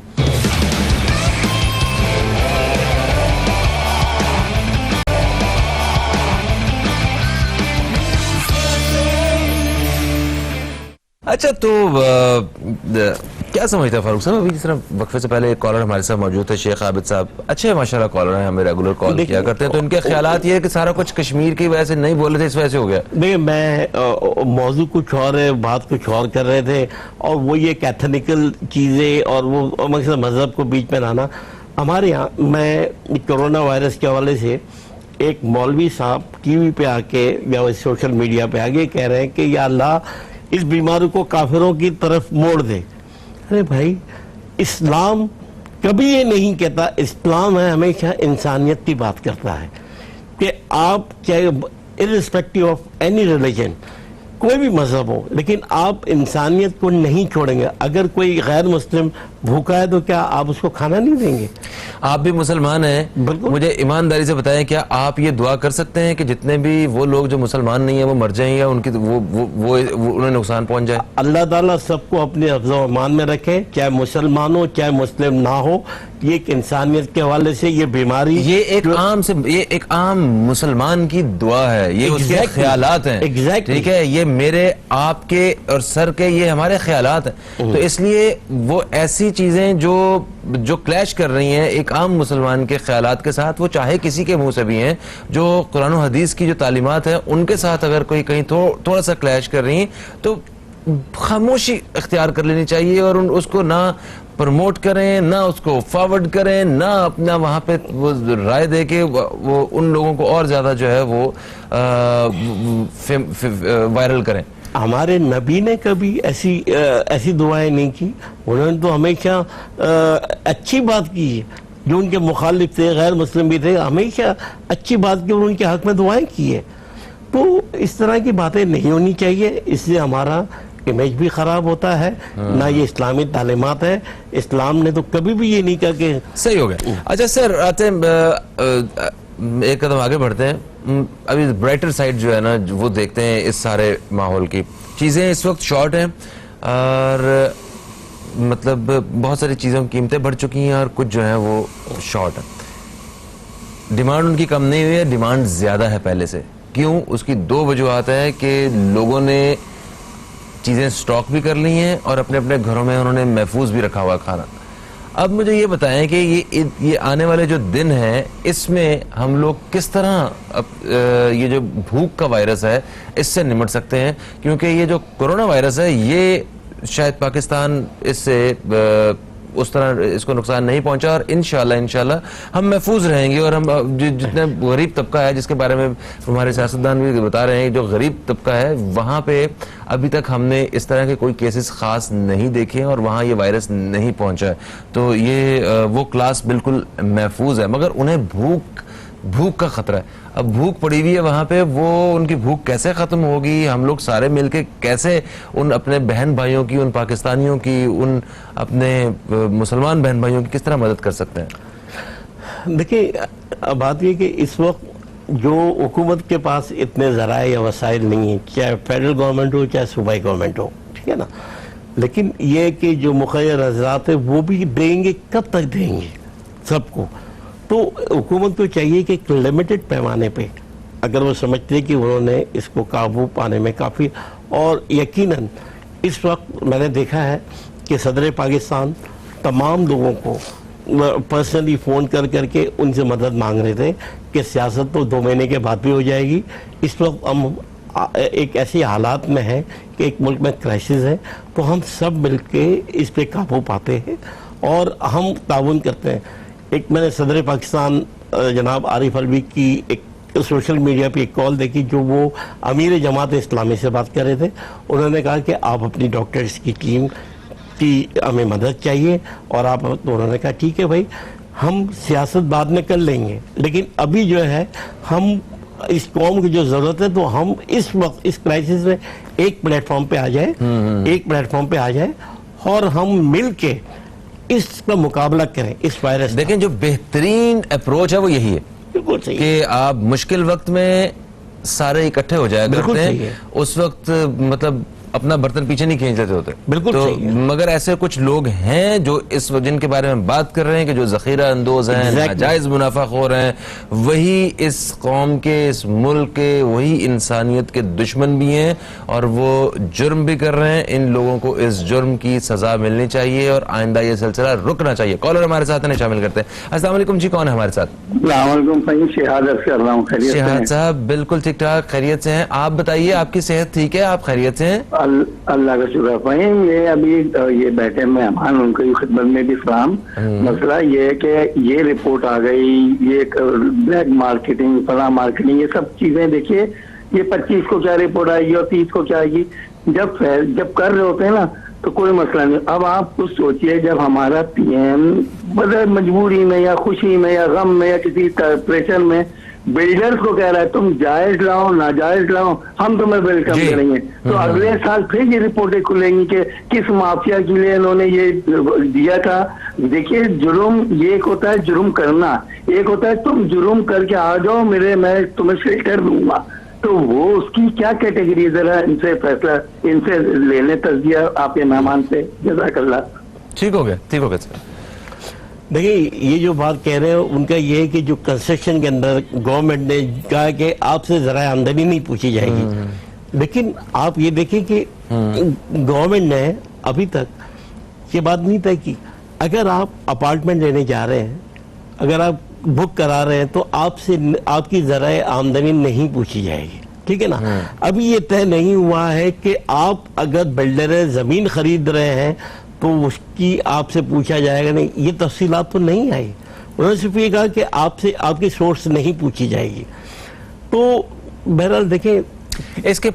A: अच्छा तो क्या समझते हैं फारूक साहब, अभी जिस तरह वक्फे से पहले एक कॉलर हमारे साथ मौजूद थे, शेख आबिद साहब, अच्छे माशाल्लाह कॉलर हैं, हमें रेगुलर कॉल किया करते हैं, तो उनके ख्यालात ये है कि सारा कुछ कश्मीर की वजह से नहीं बोले थे, इस वजह से हो गया।
B: देखिए मैं मौजू कुछ और है, बात कुछ और कर रहे थे, और वो ये कैथोलिकल चीज़ें और वो मजहब को बीच में लाना। हमारे यहाँ मैं कोरोना वायरस के हवाले से एक मौलवी साहब टीवी पे आके या सोशल मीडिया पे आगे कह रहे हैं कि या अल्लाह इस बीमारी को काफिरों की तरफ मोड़ दे। अरे भाई, इस्लाम कभी ये नहीं कहता, इस्लाम है हमेशा इंसानियत की बात करता है कि आप चाहे इर्रिस्पेक्टिव ऑफ एनी रिलीजन, कोई भी मजहब हो, लेकिन आप इंसानियत को नहीं छोड़ेंगे। अगर कोई गैर मुस्लिम भूखा है तो क्या आप उसको खाना नहीं देंगे?
A: आप भी मुसलमान हैं, मुझे ईमानदारी से बताएं, क्या आप ये दुआ कर सकते हैं कि जितने भी वो लोग जो मुसलमान नहीं है वो मर जाएं या उनकी वो उन्हें नुकसान पहुंच जाए? अल्लाह ताला सबको अपने हिफ्ज़-ओ अमान में रखे, चाहे मुसलमान हो चाहे मुस्लिम ना हो। ये एक इंसानियत के हवाले से ये बीमारी, ये एक आम मुसलमान की दुआ है, ये उसके ख्यालात हैं। एग्जैक्टली, ठीक है, ये मेरे आपके और सर के ये हमारे ख्यालात हैं। तो इसलिए वो ऐसी चीजें जो क्लैश कर रही हैं एक आम मुसलमान के ख्यालात के साथ, वो चाहे किसी के मुंह से भी हैं, जो कुरान और हदीस की जो तालीमात है उनके साथ अगर कोई कहीं थोड़ा सा क्लैश कर रही हैं तो खामोशी इख्तियार कर लेनी चाहिए, और उसको ना प्रमोट करें, ना उसको फॉरवर्ड करें, ना अपना वहाँ पे वो राय दे के वो उन लोगों को और ज़्यादा जो है वो वायरल करें। हमारे नबी ने कभी ऐसी दुआएं नहीं की, उन्होंने तो हमेशा अच्छी बात की है। जो उनके मुखालिफ थे, गैर मुस्लिम भी थे, हमेशा अच्छी बात की और उनके हक में दुआएं की है। तो इस तरह की बातें नहीं होनी चाहिए, इससे हमारा इमेज भी खराब होता है, ना ये इस्लामी तालीमात है। इस्लाम ने तो कभी भी ये नहीं कहा कि सही हो गया। अच्छा सर, आते एक कदम आगे बढ़ते हैं, अभी ब्राइटर साइड जो है ना वो देखते हैं इस सारे माहौल की। चीज़ें इस वक्त शॉर्ट हैं और मतलब बहुत सारी चीज़ों की कीमतें बढ़ चुकी हैं और कुछ जो है वो शॉर्ट है। डिमांड उनकी कम नहीं हुई है, डिमांड ज़्यादा है पहले से। क्यों? उसकी दो वजूहत है कि लोगों ने चीज़ें स्टॉक भी कर ली हैं और अपने अपने घरों में उन्होंने महफूज भी रखा हुआ खाना। अब मुझे ये बताएं कि ये आने वाले जो दिन हैं इसमें हम लोग किस तरह ये जो भूख का वायरस है इससे निपट सकते हैं, क्योंकि ये जो कोरोना वायरस है ये शायद पाकिस्तान इससे उस तरह इसको नुकसान नहीं पहुंचा, और इंशाल्लाह हम महफूज रहेंगे। और हम जितने गरीब तबका है, जिसके बारे में हमारे सियासतदान भी बता रहे हैं, जो गरीब तबका है वहाँ पे अभी तक हमने इस तरह के कोई केसेस खास नहीं देखे और वहाँ ये वायरस नहीं पहुंचा है। तो ये वो क्लास बिल्कुल महफूज है, मगर उन्हें भूख भूख का खतरा है। अब भूख पड़ी हुई है वहां पे, वो उनकी भूख कैसे खत्म होगी? हम लोग सारे मिलके कैसे उन अपने बहन भाइयों की, उन पाकिस्तानियों की, उन अपने मुसलमान बहन भाइयों की किस तरह मदद कर सकते हैं?
B: देखिए, बात ये कि इस वक्त जो हुकूमत के पास इतने ज़राए या वसाइल नहीं है, चाहे फेडरल गवर्नमेंट हो चाहे सूबाई गवर्नमेंट हो, ठीक है ना, लेकिन ये कि जो मुखर्रर हज़रात है वो भी देंगे, कब तक देंगे सबको? तो हुकूमत को चाहिए कि एक लिमिटेड पैमाने पे, अगर वो समझते हैं कि उन्होंने इसको काबू पाने में काफ़ी, और यकीनन इस वक्त मैंने देखा है कि सदर पाकिस्तान तमाम लोगों को पर्सनली फ़ोन कर करके उनसे मदद मांग रहे थे कि सियासत तो 2 महीने के बाद भी हो जाएगी। इस वक्त हम एक ऐसे हालात में हैं कि एक मुल्क में क्राइसिस है, तो हम सब मिलके इस पे काबू पाते हैं और हम ताउन करते हैं। एक मैंने सदर पाकिस्तान जनाब आरिफ अलवी की एक सोशल मीडिया पे एक कॉल देखी, जो वो अमीर जमात इस्लामी से बात कर रहे थे। उन्होंने कहा कि आप अपनी डॉक्टर्स की टीम की हमें मदद चाहिए, और आप, तो उन्होंने कहा ठीक है भाई, हम सियासत बाद में कर लेंगे, लेकिन अभी जो है हम इस कौम की जो जरूरत है, तो हम इस वक्त इस क्राइसिस में एक प्लेटफॉर्म पे आ जाए, एक प्लेटफॉर्म पे आ जाए और हम मिल के इसका मुकाबला करें इस वायरस।
A: देखें, जो बेहतरीन अप्रोच है वो यही है
B: बिल्कुल सही
A: कि आप मुश्किल वक्त में सारे इकट्ठे हो जाया करते हैं, उस वक्त मतलब अपना बर्तन पीछे नहीं खींच लेते होते।
B: बिल्कुल
A: तो
B: सही है।
A: मगर ऐसे कुछ लोग हैं जो इस जिनके बारे में बात कर रहे हैं कि जो जखीरा अंदोज हैं, नाजायज मुनाफाखोर हैं, वही इस कौम के, इस मुल्क के, वही इंसानियत के दुश्मन भी हैं और वो जुर्म भी कर रहे हैं। इन लोगों को इस जुर्म की सजा मिलनी चाहिए और आइंदा ये सिलसिला रुकना चाहिए। कॉलर हमारे साथ है, शामिल करते हैं। अस्सलाम वालेकुम जी, कौन है हमारे साथ? शहाद साहब, बिल्कुल ठीक ठाक, खैरियत से हैं। आप बताइए, आपकी सेहत ठीक है? आप खैरियत से हैं?
C: अल्लाह का शुक्र फ़हीम। ये अभी ये बैठे मेहमान, उनकी खिदमत में भी सलाम। मसला ये है कि ये रिपोर्ट आ गई, ये ब्लैक मार्केटिंग, फला मार्केटिंग, ये सब चीजें देखिए, ये 25 को क्या रिपोर्ट आएगी और 30 को क्या आएगी। जब कर रहे होते हैं ना तो कोई मसला नहीं। अब आप कुछ सोचिए, जब हमारा पीएम बदल मजबूरी में या खुशी में या गम में या किसी प्रेशर में बिल्डर्स को कह रहा है तुम जायज लाओ, नाजायज लाओ, हम तुम्हें वेलकम करेंगे, तो अगले साल फिर ये रिपोर्टें खुलेंगी कि किस माफिया के लिए इन्होंने ये दिया था। देखिए, जुर्म ये एक होता है जुर्म करना, एक होता है तुम जुर्म करके आ जाओ मेरे, मैं तुम्हें शेल्टर दूंगा। तो वो उसकी क्या कैटेगरी, जरा इनसे फैसला, इनसे लेने तस्दिया आपके मेहमान से। जज़ाकल्लाह।
A: ठीक हो गया, ठीक हो गया।
B: देखिए, ये जो बात कह रहे हैं उनका ये है कि जो कंस्ट्रक्शन के अंदर गवर्नमेंट ने कहा कि आपसे जरा आमदनी नहीं पूछी जाएगी, लेकिन आप ये देखें कि गवर्नमेंट ने अभी तक ये बात नहीं तय की। अगर आप अपार्टमेंट लेने जा रहे हैं, अगर आप बुक करा रहे हैं, तो आपसे आपकी जरा आमदनी नहीं पूछी जाएगी, ठीक है ना। अभी ये तय नहीं हुआ है कि आप अगर बिल्डर जमीन खरीद रहे हैं तो उसकी आपसे पूछा जाएगा नहीं, ये तफसीलात तो नहीं आई। उन्होंने सिर्फ ये कहा कि आपसे आपकी सोर्स नहीं पूछी जाएगी। तो बहरहाल देखें,
A: इसके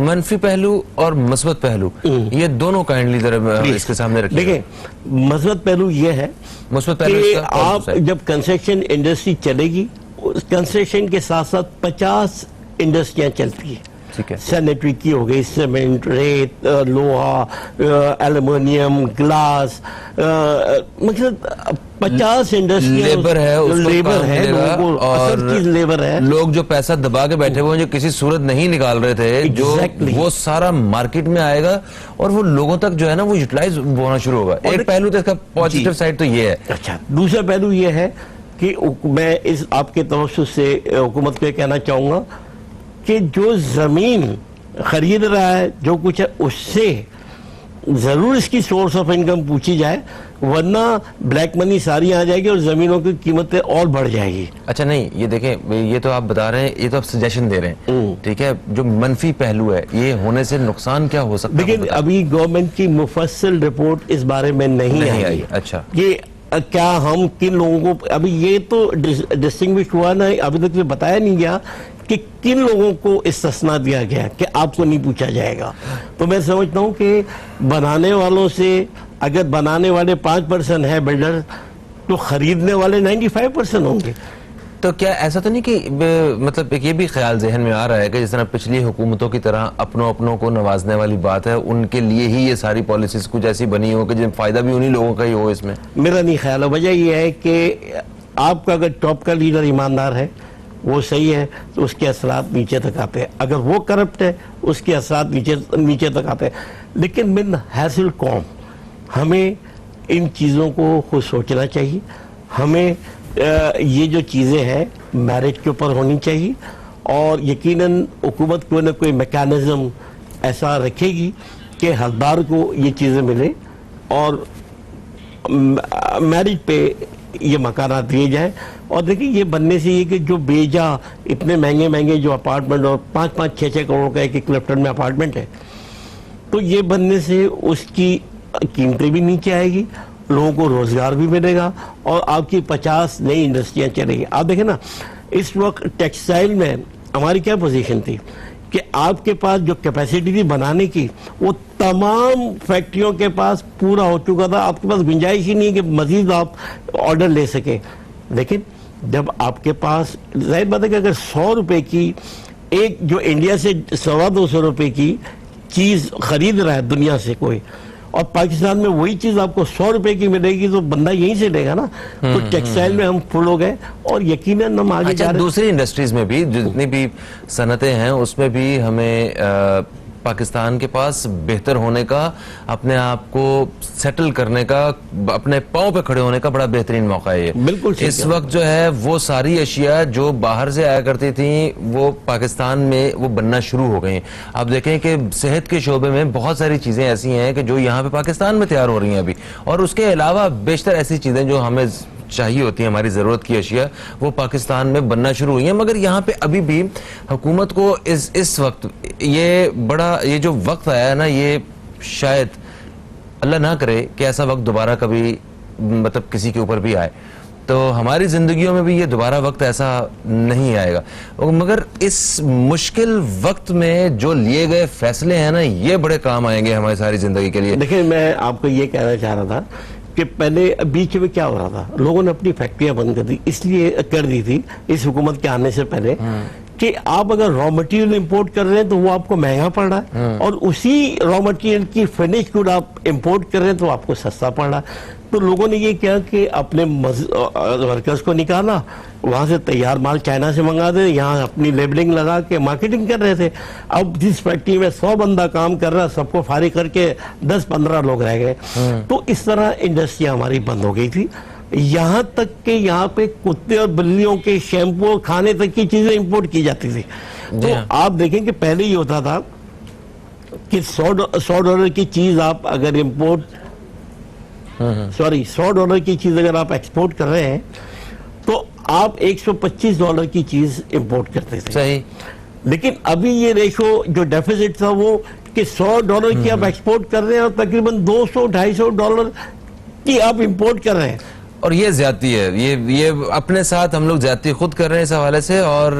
A: मनफी पहलू और मस्बत पहलू, ये दोनों काइंडली जरा इसके सामने रखिए।
B: देखें, मस्बत पहलू ये है
A: मस्बत पहलू
B: कि आप जब कंस्ट्रक्शन इंडस्ट्री चलेगी, कंस्ट्रक्शन के साथ साथ 50 इंडस्ट्रियां चलती है। सैनिटरी की हो गई, सीमेंट, रेत, लोहा, एल्युमिनियम, ग्लास, मतलब 50 इंडस्ट्री,
A: लेबर है,
B: लेबर है, और लेबर है।
A: लोग जो पैसा दबा के बैठे हुए हैं, जो किसी सूरत नहीं निकाल रहे थे, जो वो सारा मार्केट में आएगा और वो लोगों तक जो है ना वो यूटिलाइज होना शुरू होगा। एक पहलू तो इसका पॉजिटिव साइड तो ये है।
B: अच्छा, दूसरा पहलू ये है कि मैं इस आपके तवज्जुह से हुकूमत को कहना चाहूंगा कि जो जमीन खरीद रहा है, जो कुछ है, उससे जरूर इसकी सोर्स ऑफ इनकम पूछी जाए, वरना ब्लैक मनी सारी आ जाएगी और जमीनों की कीमतें और बढ़ जाएगी।
A: अच्छा, नहीं, ये देखें, ये तो आप बता रहे हैं, ये तो आप सजेशन दे रहे हैं, ठीक है। जो मनफी पहलू है, ये होने से नुकसान क्या हो सकता है?
B: लेकिन अभी गवर्नमेंट की मुफस्सिल रिपोर्ट इस बारे में नहीं आई।
A: अच्छा,
B: ये क्या हम किन लोगों को, अभी ये तो डिस्टिंग्विश हुआ ना, अभी तक तो बताया नहीं गया कि किन लोगों को इस्तिस्ना दिया गया कि आपको नहीं पूछा जाएगा। तो मैं समझता हूं कि बनाने वालों से, अगर बनाने वाले 5% है बिल्डर, तो खरीदने वाले 95% होंगे।
A: तो क्या ऐसा तो नहीं कि मतलब एक ये भी ख्याल जहन में आ रहा है कि जिस तरह पिछली हुकूमतों की तरह अपनों को नवाजने वाली बात है, उनके लिए ही ये सारी पॉलिसीज कुछ ऐसी बनी हो कि जिन फायदा भी उन्हीं लोगों का ही हो? इसमें
B: मेरा नहीं ख्याल है। वजह यह है कि आपका अगर टॉप का लीडर ईमानदार है, वो सही है, तो उसके असरात नीचे तक आते हैं। अगर वो करप्ट है, उसके असरात नीचे तक आते हैं। लेकिन मिन हासिल कौम, हमें इन चीज़ों को खुद सोचना चाहिए। हमें ये जो चीज़ें हैं मेरिट के ऊपर होनी चाहिए, और यकीनन हुकूमत कोई ना कोई मैकेनिज्म ऐसा रखेगी कि हकदार को ये चीज़ें मिले और मेरिट पे ये मकानात दिए जाए। और देखिए, ये बनने से ये कि जो बेजा इतने महंगे महंगे जो अपार्टमेंट, और 5-5, 6-6 करोड़ का एक क्लिफ्टन में अपार्टमेंट है, तो ये बनने से उसकी कीमतें भी नीचे आएगी, लोगों को रोजगार भी मिलेगा, और आपकी 50 नई इंडस्ट्रियां चलेगी। आप देखें ना, इस वक्त टेक्सटाइल में हमारी क्या पोजीशन थी कि आपके पास जो कैपेसिटी थी बनाने की, वो तमाम फैक्ट्रियों के पास पूरा हो चुका था। आपके पास गुंजाइश ही नहीं कि मजीद आप ऑर्डर ले सके। लेकिन जब आपके पास, जाहिर बात है कि अगर 100 रुपए की एक, जो इंडिया से 250 रुपए की चीज खरीद रहा है दुनिया से कोई, और पाकिस्तान में वही चीज आपको 100 रुपए की मिलेगी, तो बंदा यहीं से लेगा ना। तो टेक्सटाइल में हम फुल हो गए, और यकीनन हम आगे जा रहे हैं।
A: दूसरी इंडस्ट्रीज में भी जितनी भी सनतें हैं, उसमें भी हमें पाकिस्तान के पास बेहतर होने का, अपने आप को सेटल करने का, अपने पांव पे खड़े होने का बड़ा बेहतरीन मौका है ये।
B: बिल्कुल
A: इस वक्त जो है वो सारी अशिया जो बाहर से आया करती थी, वो पाकिस्तान में वो बनना शुरू हो गई। आप देखें कि सेहत के शोबे में बहुत सारी चीजें ऐसी हैं कि जो यहाँ पे पाकिस्तान में तैयार हो रही हैं अभी, और उसके अलावा बेशतर ऐसी चीजें जो हमें चाहिए होती है, हमारी जरूरत की अशिया, वो पाकिस्तान में बनना शुरू हुई है। मगर यहाँ पे अभी भी हुकूमत को इस वक्त ये जो वक्त आया है ना, ये शायद अल्लाह ना करे कि ऐसा वक्त दोबारा कभी मतलब किसी के ऊपर भी आए, तो हमारी जिंदगियों में भी ये दोबारा वक्त ऐसा नहीं आएगा। मगर इस मुश्किल वक्त में जो लिए गए फैसले हैं ना, ये बड़े काम आएंगे हमारी सारी जिंदगी के लिए।
B: देखिए, मैं आपको ये कहना चाह रहा था कि पहले बीच में क्या हो रहा था, लोगों ने अपनी फैक्ट्रियां बंद कर दी, इसलिए कर दी थी इस हुकूमत के आने से पहले कि आप अगर रॉ मटेरियल इंपोर्ट कर रहे हैं तो वो आपको महंगा पड़ रहा है, और उसी रॉ मटेरियल की फिनिश गुड आप इंपोर्ट कर रहे हैं तो आपको सस्ता पड़ रहा है। तो लोगों ने ये किया कि अपने वर्कर्स को निकाला, वहां से तैयार माल चाइना से मंगा दे, यहाँ अपनी लेबलिंग लगा के मार्केटिंग कर रहे थे। अब जिस फैक्ट्री में 100 बंदा काम कर रहा, सबको फारिग करके 10-15 लोग रह गए। तो इस तरह इंडस्ट्री हमारी बंद हो गई थी। यहाँ तक कि यहाँ पे कुत्ते और बिल्लियों के शैम्पू, खाने तक की चीजें इंपोर्ट की जाती थी। तो आप देखें कि पहले ही होता था कि $100 की चीज आप अगर इंपोर्ट, $100 की चीज अगर आप एक्सपोर्ट कर रहे हैं, तो आप $125 की चीज इंपोर्ट करते थे।
A: सही।
B: लेकिन अभी ये रेशो जो डेफिसिट था वो कि $100 की आप एक्सपोर्ट कर रहे हैं, और तकरीबन $200-250 की आप इंपोर्ट कर रहे हैं।
A: और ये ज्यादती है, ये अपने साथ हम लोग ज्यादती खुद कर रहे हैं इस हवाले से। और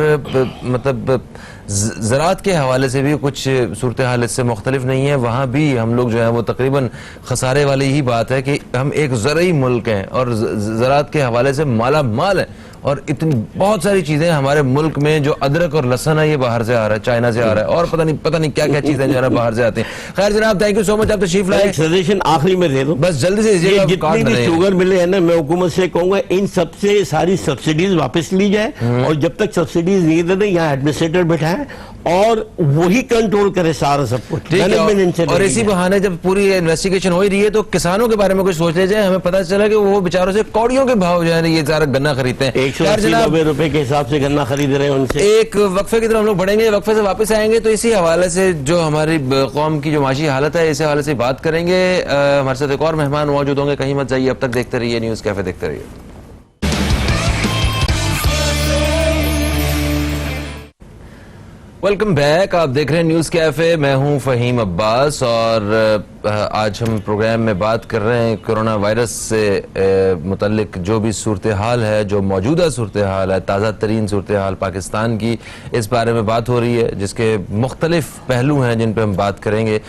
A: मतलब ज़राअत के हवाले से भी कुछ सूरत हाल इससे मुख्तलिफ नहीं है। वहाँ भी हम लोग जो है वो तकरीबन खसारे वाली ही बात है कि हम एक ज़रई मुल्क हैं और ज़राअत के हवाले से माला माल है, और इतनी बहुत सारी चीज़ें हमारे मुल्क में, जो अदरक और लहसुन है ये बाहर से आ रहा है, चाइना से आ रहा है, और पता नहीं क्या क्या चीज़ें जो है बाहर से आती हैं। खैर जनाब, थैंक यू सो मच, आप तशरीफ लाए।
B: सजेशन आखिरी में दे दूं,
A: बस जल्दी से
B: जितनी भी शुगर मिले हैं ना, मैं हुकूमत से कहूंगा इन सबसे सारी सब्सिडीज वापस ली जाए, और जब तक सब्सिडीज नहीं देते यहाँ एडमिनिस्ट्रेटर बैठाए और वही कंट्रोल करे सारा सब कुछ।
A: और इसी बहाने जब पूरी इन्वेस्टिगेशन हो ही रही है तो किसानों के बारे में कुछ सोच ले जाए। हमें पता चला कि वो बेचारों से कौड़ियों के भाव जो है ये सारा गन्ना खरीदते हैं,
B: 190 रुपए के हिसाब से गन्ना खरीद रहे हैं उनसे।
A: एक वक्फे की तरफ हम लोग बढ़ेंगे, वक्फे से वापस आएंगे तो इसी हवाले से जो हमारी कौम की जो माशी हालत है इसी हवाले से बात करेंगे। हमारे साथ एक और मेहमान मौजूद होंगे, कहीं मत जाइए, अब तक देखते रहिए न्यूज़ कैफे, देखते रहिए। वेलकम बैक, आप देख रहे हैं न्यूज़ कैफे, मैं हूं फ़हीम अब्बास, और आज हम प्रोग्राम में बात कर रहे हैं कोरोना वायरस से मुतल्लिक जो भी सूरत हाल है, जो मौजूदा सूरत हाल है, ताज़ा तरीन सूरत हाल पाकिस्तान की, इस बारे में बात हो रही है, जिसके मुख्तलिफ पहलू हैं जिन पर हम बात करेंगे।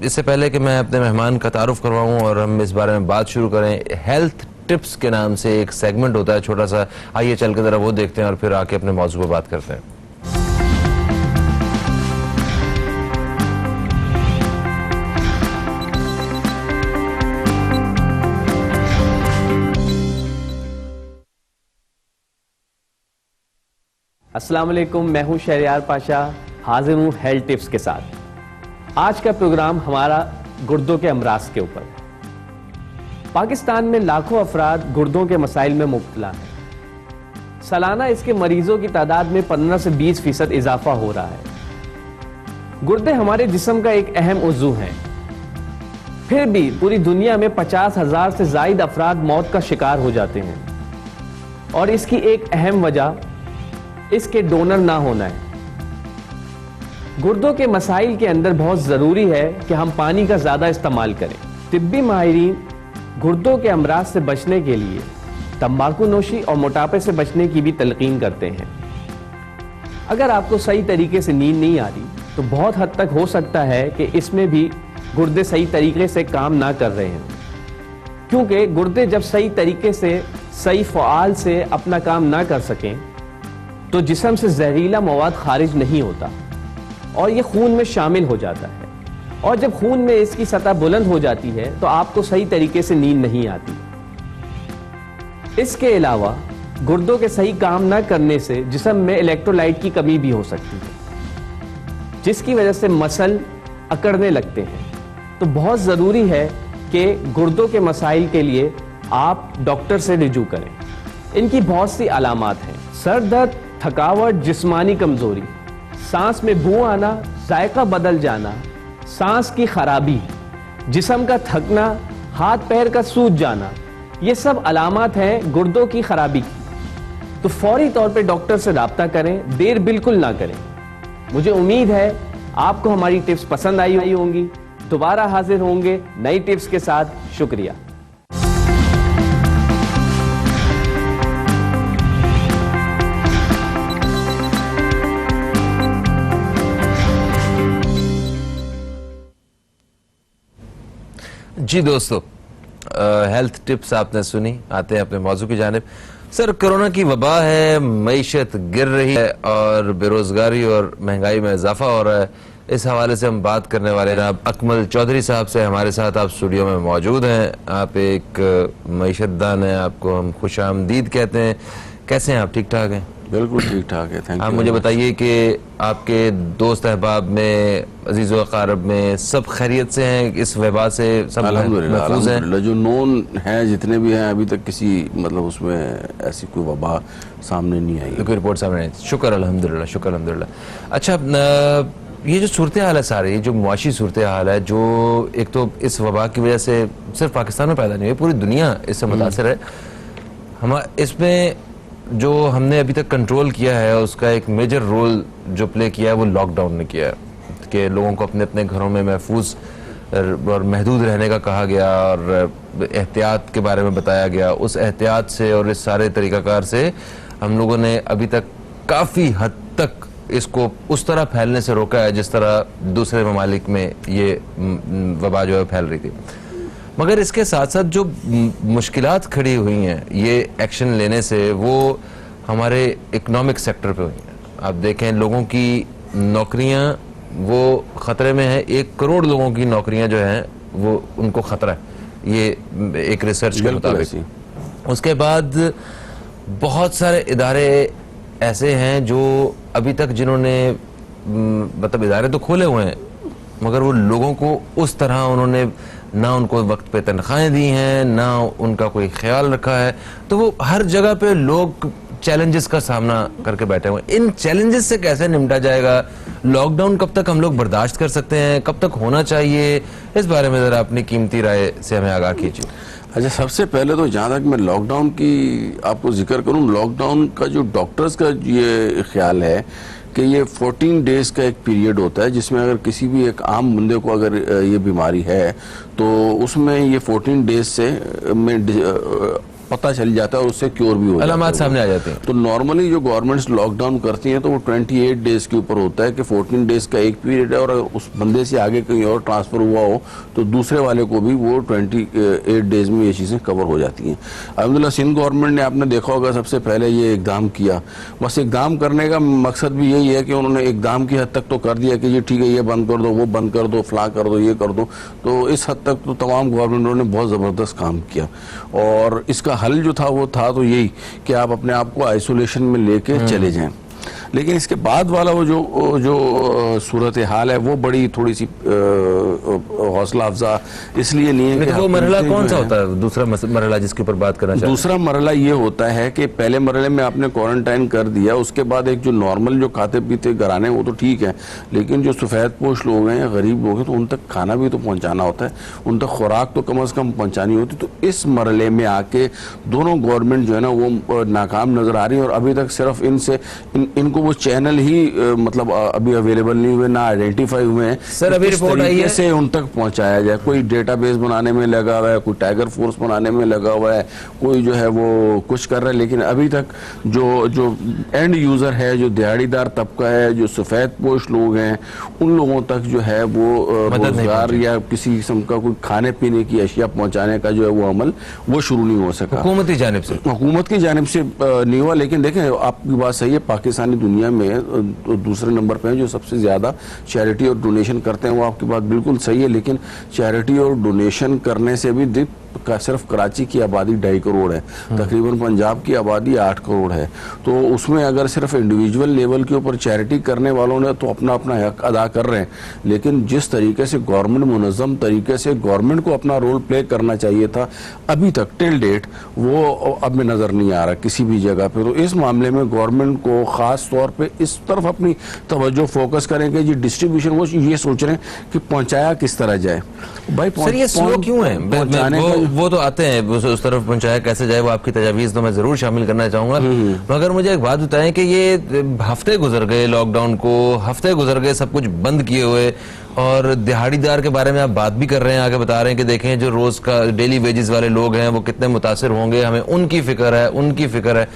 A: इससे पहले कि मैं अपने मेहमान का तारुफ करवाऊँ और हम इस बारे में बात शुरू करें, हेल्थ टिप्स के नाम से एक सेगमेंट होता है छोटा सा। आइए चल के जरा वो देखते हैं और फिर आके अपने मौजू पर बात करते हैं।
D: अस्सलाम वालेकुम, मैं हूं शहरयार पाशा, हाजिर हूं हेल्थ टिप्स के साथ। आज का प्रोग्राम हमारा गुर्दों के अमराज के ऊपर। पाकिस्तान में लाखों अफराद गुर्दों के मसाइल में मुब्तला हैं। सालाना इसके मरीजों की तादाद में 15 से 20% इजाफा हो रहा है। गुर्दे हमारे जिस्म का एक अहम उज़्व हैं। फिर भी पूरी दुनिया में 50,000 से ज़ायद अफराद मौत का शिकार हो जाते हैं और इसकी एक अहम वजह इसके डोनर ना होना है। गुर्दों के मसाइल के अंदर बहुत ज़रूरी है कि हम पानी का ज़्यादा इस्तेमाल करें। तिब्बी माहिरीन गुर्दों के अमराज से बचने के लिए तंबाकू नोशी और मोटापे से बचने की भी तलकीन करते हैं। अगर आपको सही तरीके से नींद नहीं आ रही तो बहुत हद तक हो सकता है कि इसमें भी गुर्दे सही तरीके से काम ना कर रहे हैं, क्योंकि गुर्दे जब सही तरीके से सही फ़आल से अपना काम ना कर सकें तो जिस्म से जहरीला मवाद खारिज नहीं होता और ये खून में शामिल हो जाता है, और जब खून में इसकी सतह बुलंद हो जाती है तो आपको सही तरीके से नींद नहीं आती। इसके अलावा गुर्दों के सही काम न करने से जिस्म में इलेक्ट्रोलाइट की कमी भी हो सकती है, जिसकी वजह से मसल अकड़ने लगते हैं। तो बहुत ज़रूरी है कि गुर्दों के मसाइल के लिए आप डॉक्टर से रुजू करें। इनकी बहुत सी अलामात हैं: सर दर्द, थकावट, जिस्मानी कमजोरी, सांस में बू आना, जायका बदल जाना, सांस की खराबी, जिस्म का थकना, हाथ पैर का सूज जाना, ये सब अलामात हैं गुर्दों की खराबी की। तो फौरी तौर पे डॉक्टर से राब्ता करें, देर बिल्कुल ना करें। मुझे उम्मीद है आपको हमारी टिप्स पसंद आई होंगी। दोबारा हाजिर होंगे नई टिप्स के साथ। शुक्रिया।
A: जी दोस्तों, हेल्थ टिप्स आपने सुनी। आते हैं अपने मौजू की जानिब। सर, कोरोना की वबा है, मईशत गिर रही है और बेरोजगारी और महंगाई में इजाफा हो रहा है। इस हवाले से हम बात करने वाले हैं। आप अकमल चौधरी साहब से हमारे साथ आप स्टूडियो में मौजूद हैं। आप एक मईशतदान हैं, आपको हम खुश आमदीद कहते हैं। कैसे हैं आप? ठीक ठाक हैं?
E: बिल्कुल ठीक ठाक है, थैंक यू।
A: आप मुझे बताइए कि आपके दोस्त अहबाब में, अजीज़ व अक़ारब में सब खैरियत से हैं? इस वबा से सब महफूज हैं?
E: जो नोन हैं, जितने भी हैं, अभी तक किसी मतलब उसमें ऐसी कोई वबा सामने नहीं आई,
A: कोई रिपोर्ट सामने नहीं। शुक्र अल्हम्दुलिल्लाह, शुक्र अल्हम्दुलिल्लाह। अच्छा, ये जो सूरत हाल है सारी, जो मुआशी सूरत हाल है, जो एक तो इस वबा की वजह से सिर्फ पाकिस्तान में पैदा नहीं हुई, पूरी दुनिया इससे मुतासर है। हम इसमें जो हमने अभी तक कंट्रोल किया है उसका एक मेजर रोल जो प्ले किया है वो लॉकडाउन ने किया है कि लोगों को अपने अपने घरों में महफूज और महदूद रहने का कहा गया और एहतियात के बारे में बताया गया। उस एहतियात से और इस सारे तरीक़ाकार से हम लोगों ने अभी तक काफ़ी हद तक इसको उस तरह फैलने से रोका है जिस तरह दूसरे ममालिक में ये वबा जो है फैल रही थी। मगर इसके साथ साथ जो मुश्किलात खड़ी हुई हैं ये एक्शन लेने से, वो हमारे इकोनॉमिक सेक्टर पे हुई हैं। आप देखें, लोगों की नौकरियां वो ख़तरे में है। 1 करोड़ लोगों की नौकरियां जो हैं वो उनको ख़तरा है, ये एक रिसर्च के मुताबिक। उसके बाद बहुत सारे इदारे ऐसे हैं जो अभी तक जिन्होंने मतलब इदारे तो खोले हुए हैं मगर वो लोगों को उस तरह उन्होंने ना उनको वक्त पे तनख्वाहें दी हैं, ना उनका कोई ख्याल रखा है। तो वो हर जगह पे लोग चैलेंजेस का सामना करके बैठे हुए हैं। इन चैलेंजेस से कैसे निपटा जाएगा? लॉकडाउन कब तक हम लोग बर्दाश्त कर सकते हैं? कब तक होना चाहिए? इस बारे में ज़रा अपनी कीमती राय से हमें आगाह कीजिए।
E: अच्छा, सबसे पहले तो जहाँ तक मैं लॉकडाउन की आपको जिक्र करूँ, लॉकडाउन का जो डॉक्टर्स का ये ख्याल है कि ये 14 डेज का एक पीरियड होता है जिसमें अगर किसी भी एक आम बंदे को अगर ये बीमारी है तो उसमें ये 14 डेज से में पता चल जाता है और उससे क्योर भी हो जाता है,
A: अलामत सामने आ जाते हैं।
E: तो नॉर्मली जो गवर्नमेंट्स लॉकडाउन करती हैं तो वो 28 डेज के ऊपर होता है कि 14 डेज का एक पीरियड है, और उस बंदे से आगे कहीं और ट्रांसफर हुआ हो तो दूसरे वाले को भी वो 28 डेज में ये चीज़ें कवर हो जाती हैं। अलहमदुलिल्लाह सिंध गवर्नमेंट ने, आपने देखा होगा, सबसे पहले ये इकदाम किया। बस इकदाम करने का मकसद भी यही है कि उन्होंने इकदाम की हद तक तो कर दिया कि ये ठीक है, ये बंद कर दो, वो बंद कर दो, फला कर दो, ये कर दो। तो इस हद तक तो तमाम गवर्नमेंटों ने बहुत ज़बरदस्त काम किया, और इसका हल जो था वो था तो यही कि आप अपने आप को आइसोलेशन में लेके चले जाएं। लेकिन इसके बाद वाला वो जो सूरत हाल है वो बड़ी थोड़ी सी हौसला अफजा इसलिए नहीं है कि
A: वो मरहला कौन सा होता है, दूसरा मरहला जिसके ऊपर बात करना चाहिए?
E: दूसरा मरहला ये होता है कि पहले मरहले में आपने क्वारंटाइन कर दिया, उसके बाद एक जो नॉर्मल जो खाते पीते घराने वो तो ठीक है, लेकिन जो सफ़ेद पोश लोग हैं या गरीब लोग हैं तो उन तक खाना भी तो पहुंचाना होता है, उन तक खुराक तो कम से कम पहुंचानी होती। तो इस मरहले में आके दोनों गवर्नमेंट जो है ना वो नाकाम नजर आ रही है, और अभी तक सिर्फ इनको वो चैनल ही मतलब अभी अवेलेबल नहीं हुए, ना आइडेंटिफाई हुए हैं।
A: सर अभी रिपोर्ट आई है
E: से उन तक पहुंचाया जाए, कोई डेटाबेस बनाने में लगा हुआ है, कोई टाइगर फोर्स बनाने में लगा हुआ है, कोई जो है वो कुछ कर रहा है, लेकिन अभी तक जो एंड यूजर है, जो दिहाड़ीदार तबका है, जो सफेद पोश लोग हैं, उन लोगों तक जो है वो रोजगार या किसी किस्म का कोई खाने पीने की अशिया पहुंचाने का जो है वो अमल वो शुरू नहीं हो सका
A: हुकूमत की जानिब से
E: नहीं हुआ। लेकिन देखें, आपकी बात सही है, पाकिस्तानी दुनिया में दूसरे नंबर पे हैं जो सबसे ज्यादा चैरिटी और डोनेशन करते हैं, वो आपकी बात बिल्कुल सही है। लेकिन चैरिटी और डोनेशन करने से भी सिर्फ कराची की आबादी 2.5 करोड़ है, तकरीबन पंजाब की आबादी 8 करोड़ है, तो उसमें अगर सिर्फ इंडिविजुअल लेवल के ऊपर चैरिटी करने वालों ने तो अपना अपना हक अदा कर रहे हैं, लेकिन जिस तरीके से गवर्नमेंट मुनज़्ज़म तरीके से गवर्नमेंट को अपना रोल प्ले करना चाहिए था अभी तक टिल डेट, वो अब में नजर नहीं आ रहा किसी भी जगह पे। तो इस मामले में गवर्नमेंट को खास तौर पे इस तरफ अपनी तवज्जो फोकस करेंगे, जी डिस्ट्रीब्यूशन वो ये सोच रहे हैं कि पहुंचाया किस तरह जाए। भाई
A: सर ये स्लो क्यों है? वो तो आते हैं उस तरफ पहुंचाया कैसे जाए, वो आपकी तजावीज़ तो मैं जरूर शामिल करना चाहूंगा, मगर मुझे एक बात बताएं कि ये हफ्ते गुजर गए लॉकडाउन को, हफ्ते गुजर गए सब कुछ बंद किए हुए, और दिहाड़ीदार के बारे में आप बात भी कर रहे हैं, आगे बता रहे हैं कि देखें जो रोज का डेली वेजेस वाले लोग हैं वो कितने मुतासिर होंगे, हमें उनकी फिक्र है।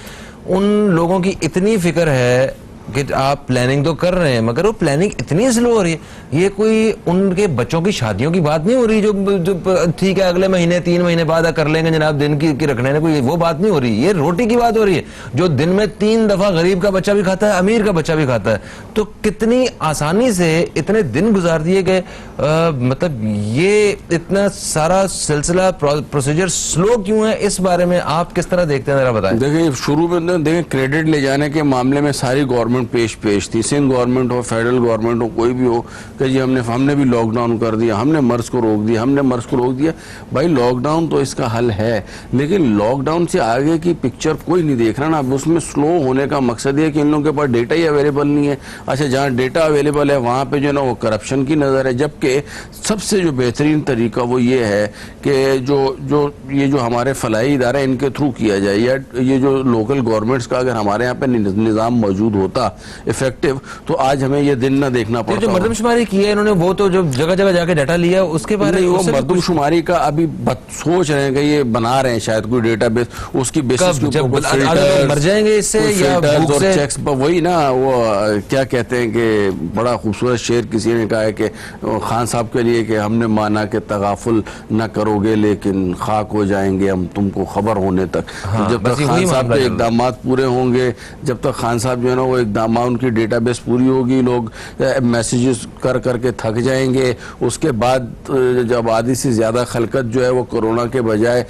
A: उन लोगों की इतनी फिक्र है कि आप प्लानिंग तो कर रहे हैं, मगर वो प्लानिंग इतनी स्लो हो रही है। ये कोई उनके बच्चों की शादियों की बात नहीं हो रही जो ठीक है अगले महीने 3 महीने बाद कर लेंगे जनाब, दिन की रखने में कोई वो बात नहीं हो रही। ये रोटी की बात हो रही है जो दिन में 3 दफा गरीब का बच्चा भी खाता है, अमीर का बच्चा भी खाता है। तो कितनी आसानी से इतने दिन गुजार दिए गए, मतलब ये इतना सारा सिलसिला प्रोसीजर स्लो क्यों है, इस बारे में आप किस तरह देखते हैं जरा बताएं।
E: देखिए शुरू में देखें क्रेडिट ले जाने के मामले में सारी गवर्नमेंट पेश थी, सिंध गवर्नमेंट हो, फेडरल गवर्नमेंट हो, कोई भी हो, कि जी हमने भी लॉकडाउन कर दिया, हमने मर्ज को रोक दिया। भाई लॉकडाउन तो इसका हल है, लेकिन लॉकडाउन से आगे की पिक्चर कोई नहीं देख रहा ना। अब उसमें स्लो होने का मकसद है कि इन लोगों के पास डेटा ही अवेलेबल नहीं है। अच्छा, जहाँ डेटा अवेलेबल है वहां पे जो ना वो करप्शन की नजर है, जबकि सबसे जो बेहतरीन तरीका वो ये है कि जो हमारे फलाई इदारे इनके थ्रू किया जाए, या ये जो लोकल गवर्नमेंट्स का अगर हमारे यहाँ पे निज़ाम मौजूद होता इफेक्टिव, तो आज हमें ये दिन ना देखना पड़ता।
A: जो मरदमशुमारी की है इन्होंने, वो तो जो जगह जगह जाके डाटा लिया उसके बारे में, वो
E: मरदमशुमारी का अभी सोच रहे हैं कि ये बना रहे हैं शायद कोई डेटाबेस, उसकी बेसिस के ऊपर
A: मर जाएंगे इससे या भूख से
E: चेक्स। वही ना वो क्या कहते हैं कि बड़ा खूबसूरत शेर किसी ने कहा है कि खान साहब के लिए कि हमने माना कि तगाफुल न करोगे लेकिन खाक हो जाएंगे हम तुमको खबर होने तक। तो जब तक खान साहब के इकदाम पूरे होंगे, जब तक खान साहब जो है ना वो इकदाम उनकी डेटाबेस पूरी होगी, लोग मैसेजेस कर करके थक जाएंगे, उसके बाद जब आधी से ज्यादा खलकत जो है वो कोरोना के बजाय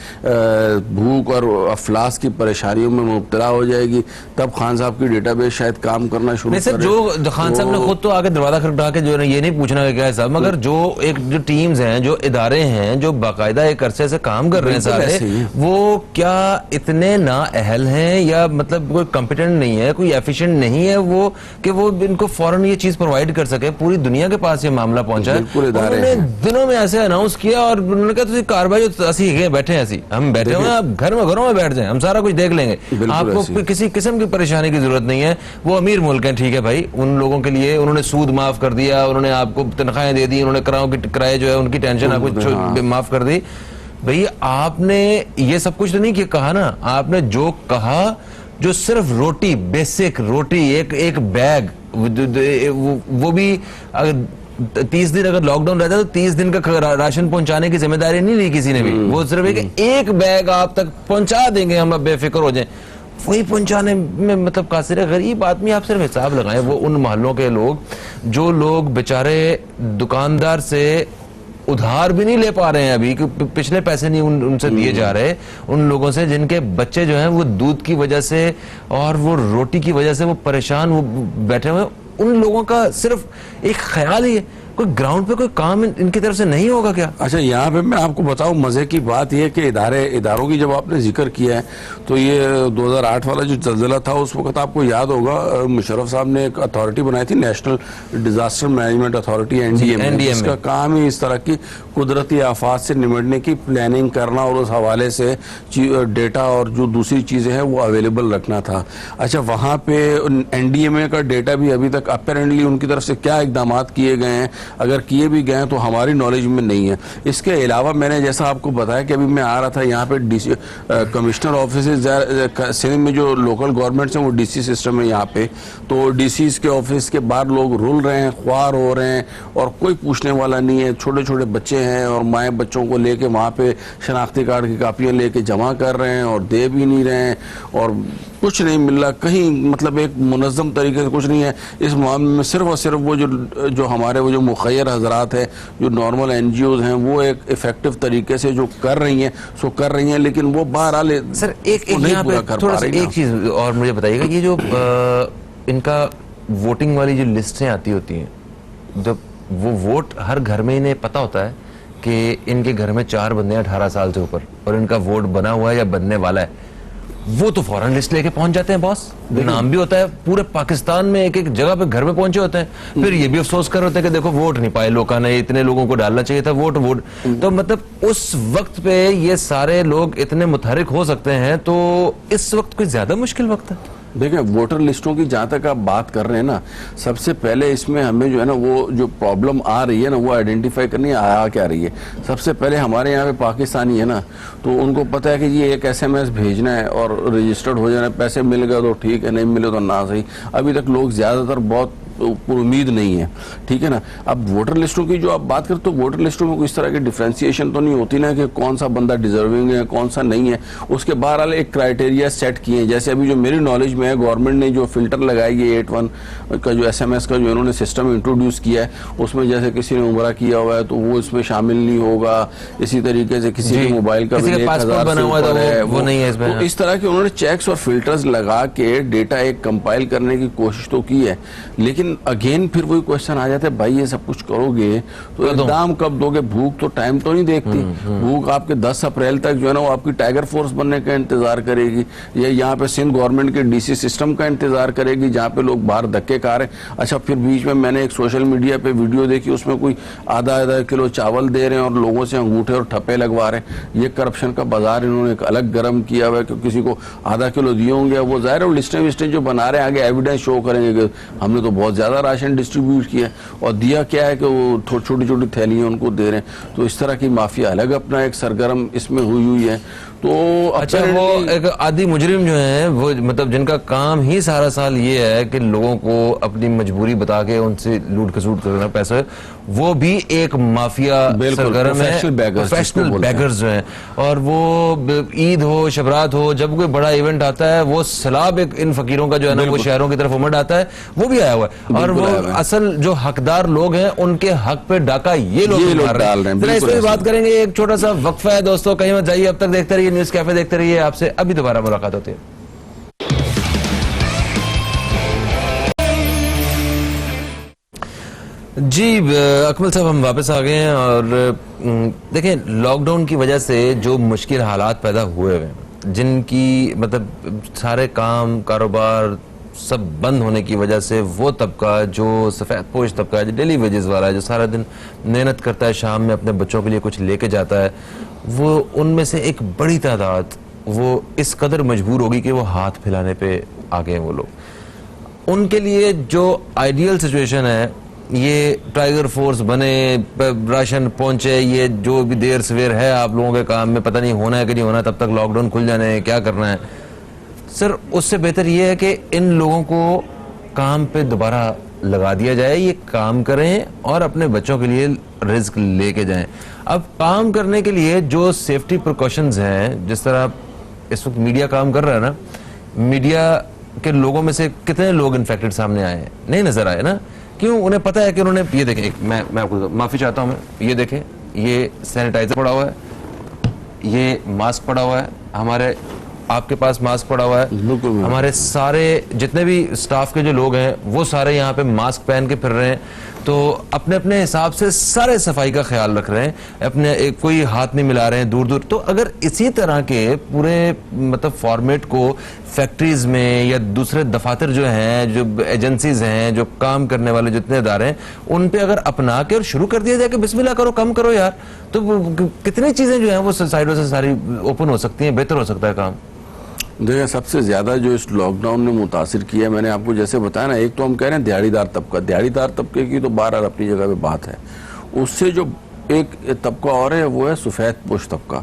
E: भूख और अफलास की परेशानियों में मुब्तला हो जाएगी, तब खान साहब की डेटाबेस शायद काम करना शुरू करे।
A: जो खान साहब ने खुद तो आगे दरवाजा खटखटा के जो ये नहीं पूछना क्या है साहब, मगर जो टीम्स हैं, जो इदारे हैं, जो बाकायदा एक अरसे से काम कर रहे हैं सारे, वो क्या इतने नाअहल हैं या मतलब कोई कॉम्पिटेंट नहीं है, कोई एफिशिएंट नहीं है वो कि वो इनको फौरन ये चीज प्रोवाइड कर सके। पूरी दुनिया के पास ये मामला पहुंचा है, उन्होंने दिनों में ऐसे अनाउंस किया और उन्होंने कहा तुम कार्रवाई असी बैठे हैं, ऐसी हम बैठे हुए हैं, आप घरों में बैठ जाएं, हम सारा कुछ देख लेंगे, आपको किसी किस्म की परेशानी की जरूरत नहीं है। वो अमीर मुल्क है, ठीक है भाई, उन लोगों के लिए उन्होंने सूद माफ कर दिया, उन्होंने आपको तनख्वाहें दे दी, उन्होंने किराए जो है उनकी टेंशन आपको माफ कर दी, भैया आपने ये सब कुछ तो नहीं किया, कहा ना आपने, जो कहा, जो सिर्फ रोटी, बेसिक रोटी, एक बैग, वो भी अगर 30 दिन अगर लॉकडाउन रहता तो 30 दिन का राशन पहुंचाने की जिम्मेदारी नहीं ली किसी ने भी। वो सिर्फ एक बैग आप तक पहुंचा देंगे, हम बेफिक्र हो जाएं, वही पहुंचाने में मतलब कासिर है। गरीब आदमी, आप सिर्फ हिसाब लगाएं, वो उन मोहल्लों के लोग, जो लोग बेचारे दुकानदार से उधार भी नहीं ले पा रहे हैं अभी, पिछले पैसे नहीं उनसे दिए जा रहे, उन लोगों से जिनके बच्चे जो हैं वो दूध की वजह से और वो रोटी की वजह से वो परेशान, वो बैठे हुए, उन लोगों का सिर्फ एक ख्याल ही है, कोई ग्राउंड पे कोई काम इनकी तरफ से नहीं होगा क्या? अच्छा,
E: यहाँ पे मैं आपको बताऊं, मजे की बात यह कि इदारों की जब आपने जिक्र किया है तो ये 2008 वाला जो जल्जला था उस वक्त आपको याद होगा मुशर्रफ साहब ने एक अथॉरिटी बनाई थी, national disaster management authority, NDM, जिसका काम ही इस तरह की कुदरती आफात से निपटने की प्लानिंग करना और उस हवाले से डेटा और जो दूसरी चीजें हैं वो अवेलेबल रखना था। अच्छा, वहाँ पे एनडीएमए का डेटा भी अभी तक अपेरेंटली उनकी तरफ से क्या इकदाम किए गए हैं, अगर किए भी गए तो हमारी नॉलेज में नहीं है। इसके अलावा मैंने जैसा आपको बताया कि अभी मैं आ रहा था यहाँ पे डीसी कमिश्नर ऑफिस सिंध में जो लोकल गवर्नमेंट्स हैं वो डीसी सिस्टम है यहाँ पे, तो डीसी के ऑफिस के बाहर लोग रुल रहे हैं, ख्वार हो रहे हैं और कोई पूछने वाला नहीं है। छोटे छोटे बच्चे हैं और माएँ बच्चों को लेके वहाँ पे शनाख्ती कार्ड की कापियाँ लेके जमा कर रहे हैं और दे भी नहीं रहे हैं और कुछ नहीं मिल रहा कहीं, मतलब एक मुनज़्ज़म तरीके से कुछ नहीं है। इस मामले में सिर्फ और सिर्फ वो जो हमारे वो जो मुखैर हजरात है, जो नॉर्मल एनजीओज हैं, वो एक इफेक्टिव तरीके से जो कर रही हैं सो कर रही हैं, लेकिन वो बहरहाल
A: सर एक यहाँ पे थोड़ा सा एक चीज और मुझे बताइएगा, ये जो इनका वोटिंग वाली जो लिस्टें आती होती हैं, जब वो वोट हर घर में इन्हें पता होता है कि इनके घर में 4 बंदे हैं 18 साल से ऊपर और इनका वोट बना हुआ है या बनने वाला है, वो तो फौरन लिस्ट लेके पहुंच जाते हैं बॉस, नाम भी होता है, पूरे पाकिस्तान में एक एक जगह पे घर में पहुंचे होते हैं, फिर ये भी अफसोस कर रहे होते हैं कि देखो वोट नहीं पाए लोगों ने, इतने लोगों को डालना चाहिए था वोट। तो मतलब उस वक्त पे ये सारे लोग इतने मुतहरिक हो सकते हैं, तो इस वक्त कोई ज्यादा मुश्किल वक्त है।
E: देखिए, वोटर लिस्टों की जहाँ तक आप बात कर रहे हैं ना, सबसे पहले इसमें हमें जो है ना वो जो प्रॉब्लम आ रही है ना वो आइडेंटिफाई करनी है आ क्या रही है। सबसे पहले हमारे यहाँ पे पाकिस्तानी है ना, तो उनको पता है कि ये एक SMS भेजना है और रजिस्टर्ड हो जाना है, पैसे मिल गए तो ठीक है, नहीं मिले तो ना सही। अभी तक लोग ज़्यादातर बहुत उम्मीद नहीं है, ठीक है ना। अब वोटर लिस्टों की जो आप बात करते तो वोटर लिस्टों में कोई इस तरह की डिफ्रेंसिएशन तो नहीं होती ना कि कौन सा बंदा डिजर्विंग है कौन सा नहीं है, उसके बहरहाल एक क्राइटेरिया सेट किए हैं। जैसे अभी जो मेरी नॉलेज में है, गवर्नमेंट ने जो फिल्टर लगाई है 81 का जो SMS का जो इन्होंने सिस्टम इंट्रोड्यूस किया है, उसमें जैसे किसी ने उम्रा किया हुआ है तो वो इसमें शामिल नहीं होगा, इसी तरीके से किसी के मोबाइल का वो नहीं है इसमें। तो इस तरह के उन्होंने चेक्स और फिल्टर्स लगा के डेटा एक कंपाइल करने की कोशिश तो की है, लेकिन अगेन फिर वही क्वेश्चन आ जाता है, भाई ये सब कुछ करोगे तो इकदाम कब दोगे? भूख तो टाइम तो नहीं देखती, भूख आपके 10 अप्रैल तक जो है ना वो आपकी टाइगर फोर्स बनने का इंतजार करेगी, या यहाँ पे सिंध गवर्नमेंट के DC सिस्टम का इंतजार करेगी जहाँ पे लोग बाहर धक्के खा रहे हैं। अच्छा, फिर बीच में मैंने एक सोशल मीडिया पे वीडियो देखी, उसमें कोई आधा किलो चावल दे रहे हैं और लोगों से अंगूठे और ठप्पे लगवा रहे हैं। ये करप्शन का बाजार इन्होंने एक अलग गर्म किया हुआ है कि किसी को आधा किलो दिए होंगे, वो जाहिर है लिस्टें विस्टें जो बना रहे हैं आगे एविडेंस शो करेंगे कि हमने तो बहुत ज्यादा राशन डिस्ट्रीब्यूट किया और दिया क्या है कि वो छोटी छोटी थैलियां उनको दे रहे हैं। तो इस तरह की माफिया अलग अपना एक सरगर्म इसमें हुई है। तो
A: अच्छा, वो एक आदि मुजरिम जो है वो मतलब जिनका काम ही सारा साल ये है कि लोगों को अपनी मजबूरी बता के उनसे लूट खसूट करना पैसा, वो भी एक माफिया सरगर्म है, प्रोफेशनल बैगर्स जो हैं। और वो ईद हो शबरात हो, जब कोई बड़ा इवेंट आता है वो सैलाब एक इन फकीरों का जो है ना वो शहरों की तरफ उमड़ आता है, वो भी आया हुआ है। और वो असल जो हकदार लोग हैं उनके हक पे डाका ये लोग मार रहे हैं। इस पर बात करेंगे, एक छोटा सा वक्फा है दोस्तों, कहीं मत जाइए, अब तक देखते रहिए न्यूज़ कैफे, देखते रहिए, आपसे अभी दोबारा मुलाकात होती है। जी अकमल साहब, हम वापस आ गए हैं और देखें लॉकडाउन की वजह से जो मुश्किल हालात पैदा हुए हैं, जिनकी मतलब सारे काम कारोबार सब बंद होने की वजह से वो तबका जो सफ़ेद पोश तबका है, जो डेली वेजेस वाला है, जो सारा दिन मेहनत करता है, शाम में अपने बच्चों के लिए कुछ लेके जाता है, वो उनमें से एक बड़ी तादाद वो इस कदर मजबूर होगी कि वो हाथ फैलाने पे आ गए। वो लोग, उनके लिए जो आइडियल सिचुएशन है ये टाइगर फोर्स बने, राशन पहुंचे, ये जो भी देर सवेर है आप लोगों के काम में, पता नहीं होना है कि नहीं होना, तब तक लॉकडाउन खुल जाने हैं, क्या करना है सर, उससे बेहतर ये है कि इन लोगों को काम पे दोबारा लगा दिया जाए, ये काम करें और अपने बच्चों के लिए रिस्क लेके जाएं। अब काम करने के लिए जो सेफ्टी प्रिकॉशंस हैं, जिस तरह इस वक्त मीडिया काम कर रहा है ना, मीडिया के लोगों में से कितने लोग इन्फेक्टेड सामने आए हैं? नहीं नजर आए ना, क्यों? उन्हें पता है कि उन्होंने, ये देखें, मैं आपको माफी चाहता हूं, मैं ये देखें, ये सैनिटाइजर पड़ा हुआ है, ये मास्क पड़ा हुआ है, हमारे आपके पास मास्क पड़ा हुआ है, हमारे सारे जितने भी स्टाफ के जो लोग हैं वो सारे यहाँ पे मास्क पहन के फिर रहे हैं, तो अपने अपने हिसाब से सारे सफाई का ख्याल रख रहे हैं, अपने कोई हाथ नहीं मिला रहे हैं दूर दूर। तो अगर इसी तरह के पूरे मतलब फॉर्मेट को फैक्ट्रीज में या दूसरे दफातर जो हैं, जो एजेंसीज हैं, जो काम करने वाले जितने इदारे हैं, उन पे अगर अपना के और शुरू कर दिया जाए कि बिस्मिल्लाह करो, कम करो यार, तो कितनी चीजें जो हैं वो साइडों से सारी ओपन हो सकती हैं, बेहतर हो सकता है काम।
E: देखिए, सबसे ज्यादा जो इस लॉकडाउन ने मुतासिर किया, मैंने आपको जैसे बताया ना, एक तो हम कह रहे हैं दिहाड़ीदार तबके की तो बहरहाल अपनी जगह पे बात है, उससे जो एक तबका और है वो है सफेद पोश तबका।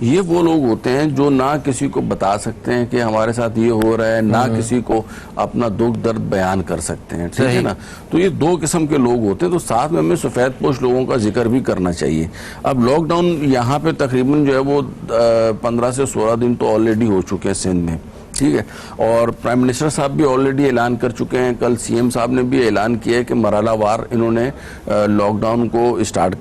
E: ये वो लोग होते हैं जो ना किसी को बता सकते हैं कि हमारे साथ ये हो रहा है, ना किसी को अपना दुख दर्द बयान कर सकते हैं, ठीक है ना। तो ये दो किस्म के लोग होते हैं, तो साथ में हमें सफेद पोश लोगों का जिक्र भी करना चाहिए। अब लॉकडाउन यहाँ पे तकरीबन जो है वो 15 से 16 दिन तो ऑलरेडी हो चुके हैं सिंध में, ठीक है, और प्राइम मिनिस्टर साहब भी ऑलरेडी ऐलान कर चुके हैं, कल सीएम साहब ने भी ऐलान किया है कि मरहलावार इन्होंने लॉकडाउन को स्टार्ट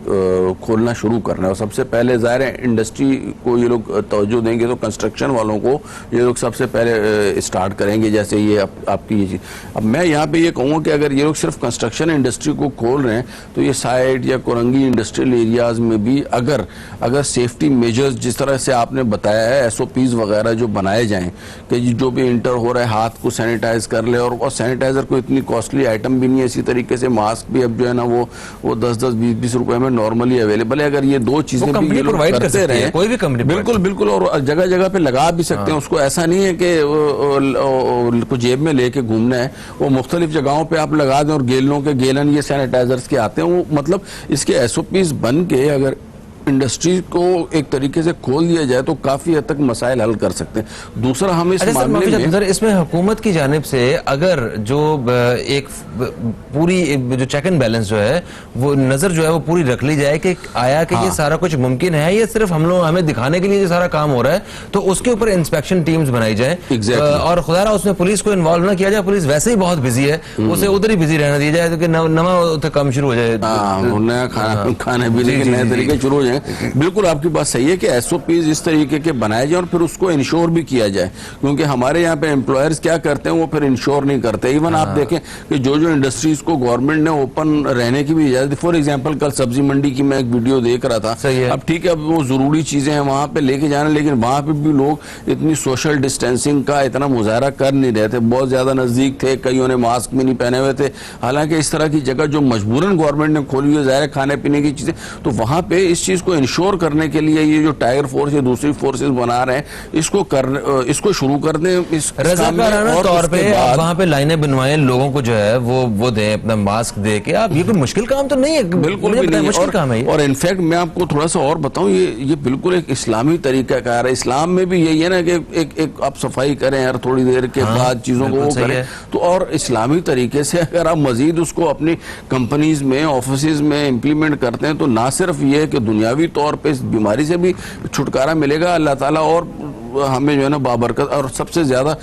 E: खोलना शुरू करना है। और सबसे पहले ज़ाहिर है इंडस्ट्री को ये लोग तवज्जो देंगे, तो कंस्ट्रक्शन वालों को ये लोग सबसे पहले स्टार्ट करेंगे, जैसे ये आपकी ये चीज़। अब मैं यहाँ पे ये कहूँगा कि अगर ये लोग सिर्फ कंस्ट्रक्शन इंडस्ट्री को खोल रहे हैं, तो ये साइड या कोरंगी इंडस्ट्रियल एरियाज में भी अगर सेफ्टी मेजर्स जिस तरह से आपने बताया है, SOPs वगैरह जो बनाए जाएँ कि जो भी इंटर हो रहा है हाथ को सैनिटाइज कर ले, और सैनिटाइजर को इतनी कॉस्टली आइटम भी नहीं है, इसी तरीके से मास्क भी अब जो है ना वो 10-10, 20-20 रुपए में नॉर्मली अवेलेबल है। अगर ये दो चीजें भी ये लोग करते रहे,
A: कोई भी कंपनी
E: बिल्कुल, और जगह जगह पे लगा भी सकते हैं उसको, ऐसा नहीं है कि जेब में लेके घूमना है, वो मुख्तलिफ जगहों पे आप लगा दें, और गैलनों के गैलन ये सैनिटाइजर्स के आते हैं, वो मतलब इसके SOPs बन के अगर इंडस्ट्री को एक तरीके से खोल दिया जाए तो काफी हद तक मसाइल हल कर सकते हैं। दूसरा, हम इस मामले में
A: इसमें हुकूमत की जानिब से अगर जो एक पूरी जो चेक एंड बैलेंस जो है वो नजर जो है वो पूरी रख ली जाए कि आया कि ये सारा कुछ मुमकिन है, ये सिर्फ हम लोग हमें दिखाने के लिए ये सारा काम हो रहा है, तो उसके ऊपर इंस्पेक्शन टीम्स बनाई जाए, और खुदारा उसमें पुलिस को इन्वॉल्व ना किया जाए। पुलिस वैसे ही बहुत बिजी है, उसे उधर ही बिजी रहना दिया जाए, तो नवा काम शुरू हो जाए,
E: नया खाने पीने के नए तरीके शुरू हो जाए। बिल्कुल आपकी बात सही है कि SOPs इस तरीके के बनाए जाए और फिर उसको इंश्योर भी किया जाए, क्योंकि हमारे यहाँ पे एम्प्लॉयर्स क्या करते हैं, वो फिर इंश्योर नहीं करते। इवन आप देखें कि जो इंडस्ट्रीज को गवर्नमेंट ने ओपन रहने की भी इजाजत दी, फॉर एग्जांपल कल सब्जी मंडी की मैं एक वीडियो देख रहा था, अब ठीक है, अब वो जरूरी चीजें हैं वहां पे लेके जाना, लेकिन वहां पे भी लोग इतनी सोशल डिस्टेंसिंग का इतना मुजाहरा कर नहीं रहे थे, बहुत ज्यादा नजदीक थे, कईयों ने मास्क भी नहीं पहने हुए थे। हालांकि इस तरह की जगह जो मजबूरन गवर्नमेंट ने खोली हुई है खाने पीने की चीजें, तो वहां पे इस चीज को इंश्योर करने के लिए ये जो टाइगर फोर्स या दूसरी फोर्सेस बना रहे हैं, इसको शुरू कर दें। इस
A: रज़ाकाराना तौर पे वहां पे लाइनें बनवाएं, लोगों को जो है वो दें, अपना मास्क दे के। आप ये कोई मुश्किल काम तो नहीं है,
E: बिल्कुल भी नहीं मुश्किल काम है। और इनफैक्ट मैं आपको थोड़ा सा और बताऊं, ये बिल्कुल एक इस्लामी तरीका कार है। इस्लाम में भी यही है ना कि एक आप सफाई करें हर थोड़ी देर के बाद, चीजों को वो करें, तो और इस्लामी तरीके से अगर आप मजीद उसको अपनी कंपनीज में, ऑफिस में इम्प्लीमेंट करते हैं, तो ना सिर्फ ये है कि दुनियावी तौर पे इस बीमारी से भी छुटकारा मिलेगा, अल्लाह ताला और हमें जो है ना बाबरकत और सबसे ज्यादा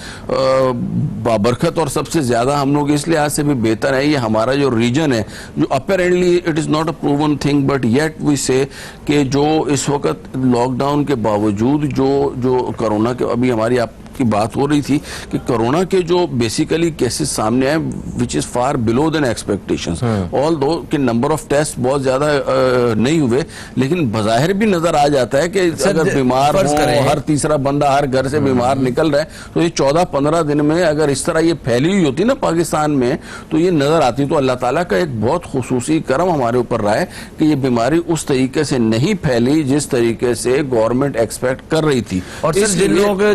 E: बाबरकत और सबसे ज्यादा हम लोग इसलिए आज से भी बेहतर है, ये हमारा जो रीजन है, जो apparently it is not a proven thing but yet we say कि जो इस वक्त लॉकडाउन के बावजूद जो कोरोना के अभी हमारी की बात हो रही थी कि कोरोना के जो बेसिकली केसेस सामने आए which is far below than expectations, although कि नंबर ऑफ टेस्ट बहुत ज्यादा नहीं हुए, लेकिन बज़ाहिर भी नजर आ जाता है कि अगर बीमार हो, हर तीसरा बंदा हर घर से बीमार निकल रहा है, तो ये 14-15 दिन में अगर इस तरह ये फैली हुई होती ना पाकिस्तान में, तो ये नजर आती। तो अल्लाह ताला का एक बहुत खुसूसी करम हमारे ऊपर रहा है कि ये बीमारी उस तरीके से नहीं फैली जिस तरीके से गवर्नमेंट एक्सपेक्ट कर रही थी।
A: और जिन लोगों के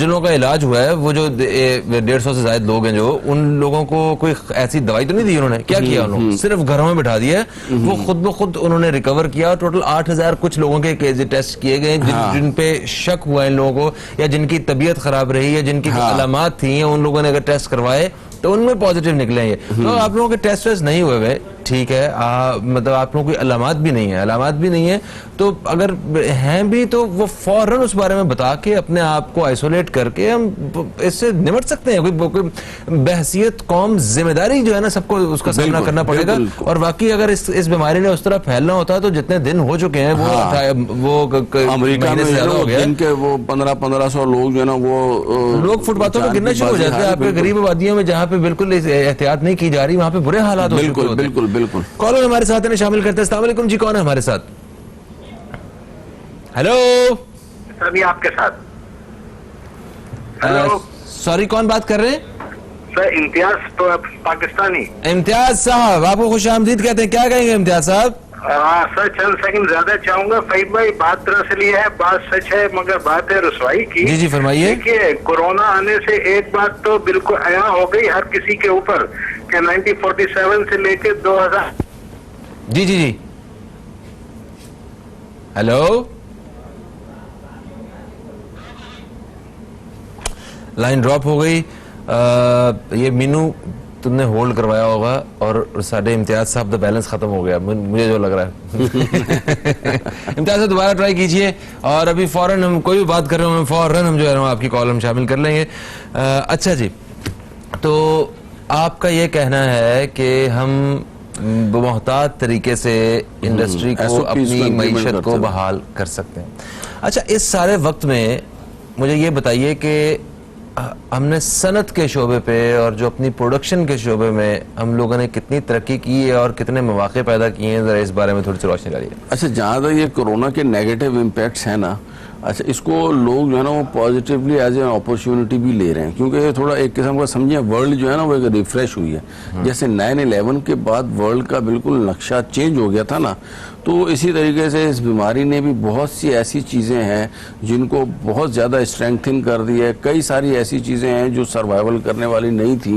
A: जिन लोगों का इलाज हुआ है, वो जो 150 से ज्यादा लोग हैं जो, उन लोगों को कोई ऐसी दवाई तो नहीं दी उन्होंने? क्या किया उन्होंने? सिर्फ घरों में बिठा दिया है, वो खुद ब खुद उन्होंने रिकवर किया। टोटल 8000 कुछ लोगों के टेस्ट किए गए जिन पे शक हुआ इन लोगों को, या जिनकी तबीयत खराब रही है, जिनकी अलामत थी, उन लोगों ने अगर टेस्ट करवाए तो उनमें पॉजिटिव निकले हैं। तो आप लोगों के टेस्ट वेस्ट नहीं हुए हुए, ठीक है, मतलब आप लोगों की अलामत भी नहीं है, तो अगर हैं भी तो वो फौरन उस बारे में बता के अपने आप को आइसोलेट करके हम इससे निपट सकते हैं। कोई बहसियत कौम जिम्मेदारी जो है ना, सबको उसका सामना करना पड़ेगा। और बाकी अगर इस बीमारी ने उस तरह फैलना होता तो जितने दिन हो चुके हैं वो
E: अमरीका में जिनके वो 1500 लोग जो है ना, वो लोग
A: फुटपाथों पर गिरना शुरू हो जाते हैं। आपके गरीब आबादियों में जहाँ पे बिल्कुल एहतियात नहीं की जा रही, वहाँ पे बुरे हालात हो चुके होते हैं।
E: बिल्कुल।
A: कॉलर हमारे साथ है, शामिल करते हैं। अस्सलाम वालेकुम जी, कौन है हमारे साथ? हेलो
C: सर, ये आपके साथ। हेलो
A: सॉरी, कौन बात कर रहे हैं?
C: सर, इम्तियाज तो पाकिस्तानी।
A: इम्तियाज साहब, आपको खुशामदीद कहते हैं। क्या कहेंगे इम्तियाज साहब?
C: सर, चंद सेकंड ज्यादा चाहूंगा। फईद भाई, बात दरअसल ये है, बात सच है मगर बात है रसवाई की।
A: जी जी फरमाइए।
C: देखिए, कोरोना आने से एक बात तो बिल्कुल आया हो गई हर किसी के ऊपर कि 1947 से लेकर 2000।
A: जी जी जी, हेलो, लाइन ड्रॉप हो गई। ये मीनू तुमने होल्ड करवाया होगा और साढ़े इम्तियाज साहब का बैलेंस खत्म हो गया, मुझे जो लग रहा है। इम्तियाज साहब दोबारा ट्राई कीजिए, और अभी फौरन हम कोई भी बात कर रहे हो, फौरन हम जो है ना आपकी कॉल हम शामिल कर लेंगे। अच्छा जी, तो आपका ये कहना है कि हम मोहतात तरीके से इंडस्ट्री को, अपनी मईशत को बहाल कर सकते हैं। अच्छा, इस सारे वक्त में मुझे ये बताइए कि हमने सनत के शोबे पे और जो अपनी प्रोडक्शन के शोबे में हम लोगों ने कितनी तरक्की की है और कितने मौके पैदा किए हैं, जरा इस बारे में थोड़ी सी रोशनी डालिए।
E: अच्छा, जहाँ तक ये कोरोना के नेगेटिव इम्पैक्ट्स हैं ना, अच्छा, इसको लोग जो है ना वो पॉजिटिवली एज एन अपॉर्चुनिटी भी ले रहे हैं, क्योंकि ये थोड़ा एक किस्म का समझिए वर्ल्ड जो है ना वो एक रिफ्रेश हुई है। जैसे 9/11 के बाद वर्ल्ड का बिल्कुल नक्शा चेंज हो गया था ना, तो इसी तरीके से इस बीमारी ने भी बहुत सी ऐसी चीज़ें हैं जिनको बहुत ज़्यादा स्ट्रेंथन कर दी है। कई सारी ऐसी चीज़ें हैं जो सर्वाइवल करने वाली नहीं थी,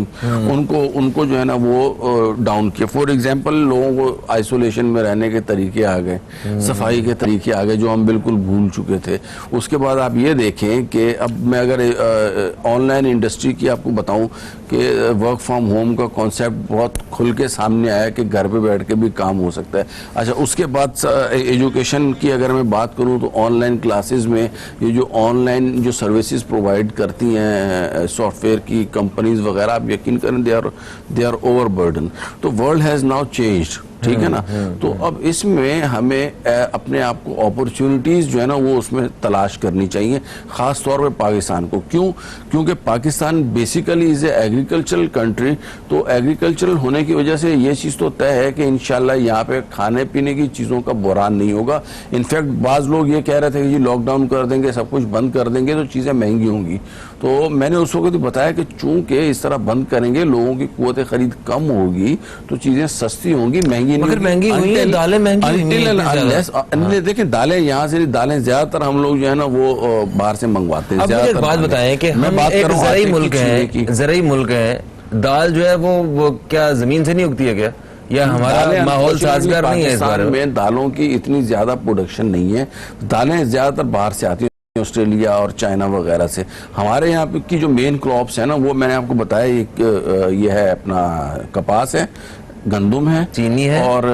E: उनको जो है ना वो डाउन किया। फॉर एग्जांपल, लोगों को आइसोलेशन में रहने के तरीके आ गए, सफाई के तरीके आ गए जो हम बिल्कुल भूल चुके थे। उसके बाद आप ये देखें कि अब मैं अगर ऑनलाइन इंडस्ट्री की आपको बताऊं कि वर्क फ्रॉम होम का कॉन्सेप्ट बहुत खुल के सामने आया कि घर पे बैठ के भी काम हो सकता है। अच्छा, उसके बाद एजुकेशन की अगर मैं बात करूं तो ऑनलाइन क्लासेस में ये जो ऑनलाइन जो सर्विसेज प्रोवाइड करती हैं सॉफ्टवेयर की कंपनीज वगैरह, आप यकीन करें दे आर ओवरबर्डन। तो वर्ल्ड हैज नाउ चेंज्ड, ठीक है ना। तो अब इसमें हमें अपने आप को अपॉर्चुनिटीज जो है ना वो उसमें तलाश करनी चाहिए, खास तौर पे पाकिस्तान को। क्यों? क्योंकि Pakistan basically is a agricultural country. तो एग्रीकल्चरल होने की वजह से ये चीज़ तो तय है कि इंशाल्लाह यहाँ पे खाने पीने की चीज़ों का बुहरान नहीं होगा। इनफैक्ट बाज लोग ये कह रहे थे कि जी लॉकडाउन कर देंगे, सब कुछ बंद कर देंगे तो चीज़ें महंगी होंगी। तो मैंने उस वक्त बताया कि चूंकि इस तरह बंद करेंगे, लोगों की कुव्वत खरीद कम होगी तो चीज़ें सस्ती होंगी,
A: मगर महंगी हुई है, दालें महंगी हुई।
E: देखें, दालें यहाँ से दालें ज्यादातर हम लोग जो है ना वो बाहर से मंगवाते हैं।
A: अब मुझे एक बात बताएं कि हम एक ज़राई मुल्क है, दाल जो है वो क्या जमीन से नहीं उगती है क्या, या हमारा माहौल साजगार नहीं है? इस बारे
E: में दालों की इतनी ज्यादा प्रोडक्शन नहीं है, दालें ज्यादातर बाहर से आती हैं, ऑस्ट्रेलिया और चाइना वगैरह से। हमारे यहाँ पे की जो मेन क्रॉप्स है ना वो मैंने आपको बताया, एक ये है अपना कपास है, गंदुम है,
A: चीनी है और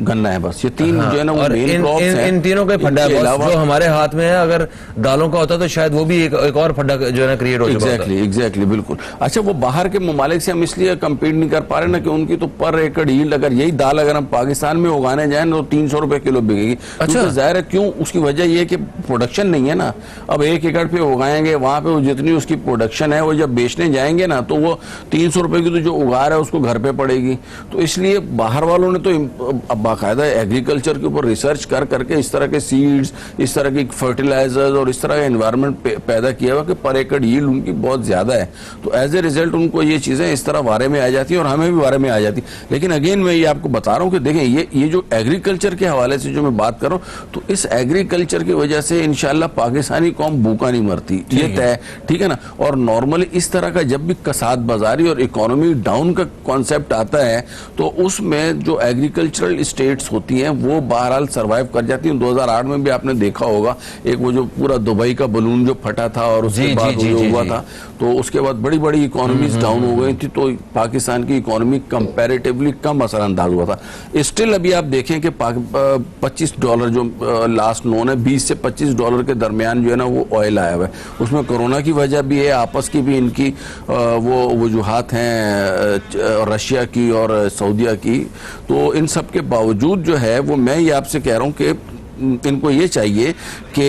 E: गन्ना है। बस ये तीन जो है ना वो मेन क्रॉप्स हैं।
A: इन तीनों का फड्डा जो हमारे हाथ में है, अगर दालों का होता तो शायद वो भी एक और फड्डा जो है ना क्रिएट हो चुका होता।
E: एग्जैक्टली, बिल्कुल। अच्छा, वो बाहर के ममालिक से हम इसलिए कम्पीट नहीं कर पा रहे ना कि उनकी तो पर एकड़ यील्ड, अगर यही दाल अगर हम पाकिस्तान में उगाने जाए तो 300 रुपए किलो बिकेगी। अच्छा, जाहिर है क्यों? उसकी वजह ये कि प्रोडक्शन नहीं है ना। अब 1 एकड़ पे उगाएंगे, वहां पे जितनी उसकी प्रोडक्शन है वो जब बेचने जाएंगे ना तो वो 300 रुपए की तो जो उगा रहा है उसको घर पे पड़ेगी। तो इसलिए बाहर वालों ने तो अब बाकायदा एग्रीकल्चर के ऊपर रिसर्च कर करके इस तरह के सीड्स, इस तरह के फर्टिलाइजर्स और इस तरह का एनवायरनमेंट पैदा किया हुआ कि पर एकड़ यील्ड उनकी बहुत ज्यादा है। तो एज ए रिजल्ट उनको ये चीजें इस तरह वारे में आ जाती हैं और हमें भी वारे में आ जाती। लेकिन अगेन मैं ये आपको बता रहा हूँ कि देखें ये जो एग्रीकल्चर के हवाले से जो मैं बात कर रहा हूँ, तो इस एग्रीकल्चर की वजह से इंशाल्लाह पाकिस्तानी कौम भूखा नहीं मरती, ये तय, ठीक है ना। और नॉर्मली इस तरह का जब भी कसाद बाजारी और इकोनॉमी डाउन का कॉन्सेप्ट आता है तो उसमें जो एग्रीकल्चरल स्टेट्स होती हैं वो बहरहाल सर्वाइव कर जाती हैं। 2008 में भी आपने देखा होगा एक वो जो पूरा दुबई का बलून जो फटा था और उसके बाद जो हुआ था, तो उसके बाद बड़ी बड़ी इकोनॉमीज डाउन हो गई थी, तो पाकिस्तान की इकोनॉमी कंपैरेटिवली कम असरअंदाज हुआ था। स्टिल अभी आप देखें कि $25 जो लास्ट नोन है, $20 से $25 के दरमियान जो है ना वो ऑयल आया हुआ है। उसमें कोरोना की वजह भी है, आपस की भी इनकी वो वजूहात हैं रशिया की और सऊदीया की। तो इन सब के बावजूद जो है वो मैं ये आपसे कह रहा हूँ कि इनको ये चाहिए कि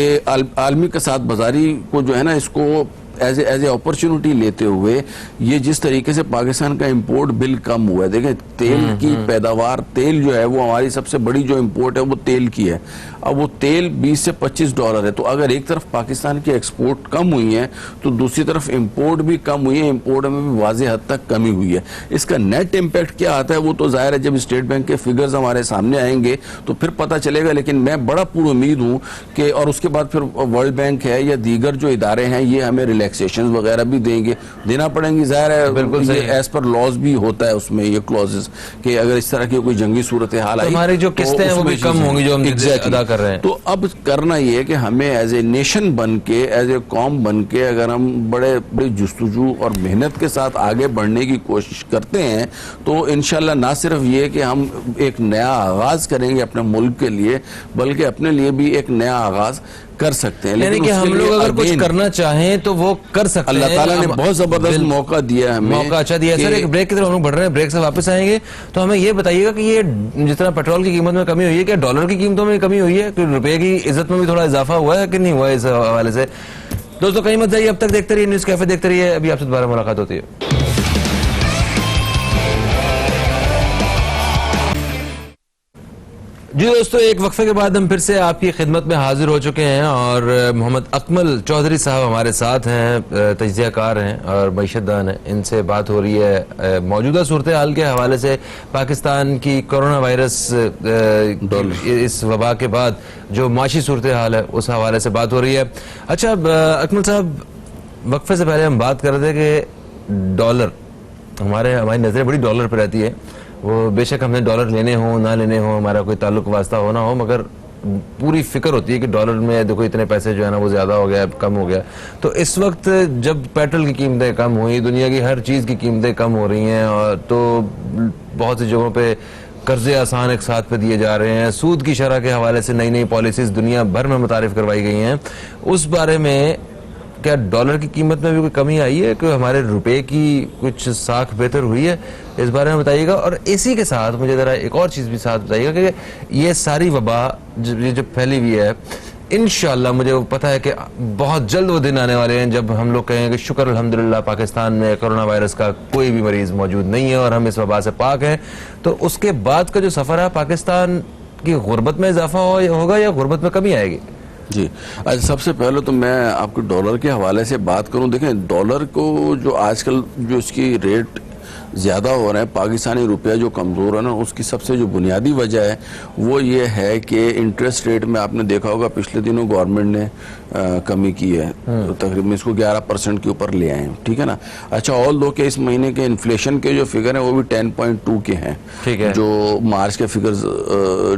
E: आलमी कसाद बाजारी को जो है ना इसको एज ए अपॉर्चुनिटी लेते हुए ये जिस तरीके से पाकिस्तान का इंपोर्ट बिल कम हुआ है, देखें तेल की पैदावार, तेल जो है वो हमारी सबसे बड़ी जो इंपोर्ट है वो तेल की है। अब वो तेल $20 से $25 है, तो अगर एक तरफ पाकिस्तान की एक्सपोर्ट कम हुई है तो दूसरी तरफ इंपोर्ट भी कम हुई है, इंपोर्ट में भी वाज़ेह हद तक कमी हुई है। इसका नेट इम्पैक्ट क्या आता है वो तो जाहिर है जब स्टेट बैंक के फिगर्स हमारे सामने आएंगे तो फिर पता चलेगा। लेकिन मैं बड़ा पूरी उम्मीद हूँ कि, और उसके बाद फिर वर्ल्ड बैंक है या दीगर जो इदारे हैं ये हमें रिलैक्सेशन वगैरह भी देना पड़ेंगे, जाहिर है बिल्कुल एज पर लॉज भी होता है उसमें ये क्लॉजेस कि अगर इस तरह की कोई जंगी सूरत हाल आई
A: हमारी जो किस्तें हैं वो भी कम होंगी जो हम अदा कर रहे हैं।
E: तो अब करना ये है कि हमें एज ए नेशन बन के, एज ए कौम बन के अगर हम बड़े बड़ी जुस्तजू और मेहनत के साथ आगे बढ़ने की कोशिश करते हैं तो इंशाल्लाह ना सिर्फ ये कि हम एक नया आगाज करेंगे अपने मुल्क के लिए, बल्कि अपने लिए भी एक नया आगाज कर सकते हैं।
A: यानी कि हम लोग अगर कुछ करना चाहें तो वो कर सकते हैं।
E: अल्लाह ताला ने बहुत जबरदस्त मौका दिया है हमें,
A: मौका अच्छा दिया है। सर एक ब्रेक की तरफ हम लोग बढ़ रहे हैं, ब्रेक से वापस आएंगे तो हमें ये बताइएगा कि ये जिस तरह पेट्रोल की कीमत में कमी हुई है, क्या डॉलर की कीमतों में कमी हुई है, रुपए की इज्जत में भी थोड़ा इजाफा हुआ है कि नहीं हुआ है? इस हवाले से दोस्तों कहीं मत जाइए, अब तक देखते रहिए न्यूज़ कैफे, देखते रहिए, अभी आपसे दोबारा मुलाकात होती है। जी दोस्तों, एक वक्फे के बाद हम फिर से आपकी खिदमत में हाजिर हो चुके हैं और मोहम्मद अकमल चौधरी साहब हमारे साथ हैं, तज्ज़ियाकार हैं और मईशतदान हैं। इनसे बात हो रही है मौजूदा सूरत हाल के हवाले से, पाकिस्तान की कोरोना वायरस इस वबा के बाद जो माशी सूरत हाल है उस हवाले से बात हो रही है। अच्छा अकमल साहब, वक्फे से पहले हम बात कर रहे थे कि डॉलर, हमारी नज़रें बड़ी डॉलर पर रहती है। वो बेशक हमें डॉलर लेने हो ना लेने हो, हमारा कोई ताल्लुक वास्ता हो ना हो, मगर पूरी फिक्र होती है कि डॉलर में देखो इतने पैसे जो है ना वो ज़्यादा हो गया, कम हो गया। तो इस वक्त जब पेट्रोल की कीमतें कम हुई, दुनिया की हर चीज़ की कीमतें कम हो रही हैं और तो बहुत सी जगहों पे कर्जे आसान एक साथ पे दिए जा रहे हैं, सूद की शरह के हवाले से नई नई पॉलिसीज़ दुनिया भर में मुतारिफ करवाई गई हैं, उस बारे में क्या डॉलर की कीमत में भी कोई कमी आई है कि हमारे रुपए की कुछ साख बेहतर हुई है? इस बारे में बताइएगा। और इसी के साथ मुझे ज़रा एक और चीज़ भी साथ बताइएगा कि ये सारी वबा जो फैली हुई है, इंशाअल्लाह मुझे पता है कि बहुत जल्द वो दिन आने वाले हैं जब हम लोग कहेंगे कि शुक्र अल्हम्दुलिल्लाह पाकिस्तान में कोरोना वायरस का कोई भी मरीज मौजूद नहीं है और हम इस वबा से पाक हैं। तो उसके बाद का जो सफ़र है, पाकिस्तान की गुर्बत में इजाफा होगा या गुर्बत में कमी आएगी?
E: जी, आज सबसे पहले तो मैं आपको डॉलर के हवाले से बात करूं। देखें, डॉलर को जो आजकल जो इसकी रेट ज़्यादा हो रहा है, पाकिस्तानी रुपया जो कमज़ोर है ना, उसकी सबसे जो बुनियादी वजह है वो ये है कि इंटरेस्ट रेट में आपने देखा होगा पिछले दिनों गवर्नमेंट ने कमी की है, तो तकरीबन इसको 11% के ऊपर ले आए हैं, ठीक है ना। अच्छा, ऑल दो के इस महीने के इन्फ्लेशन के जो फिगर हैं वो भी 10.2 के हैं, ठीक है, जो मार्च के फिगर्स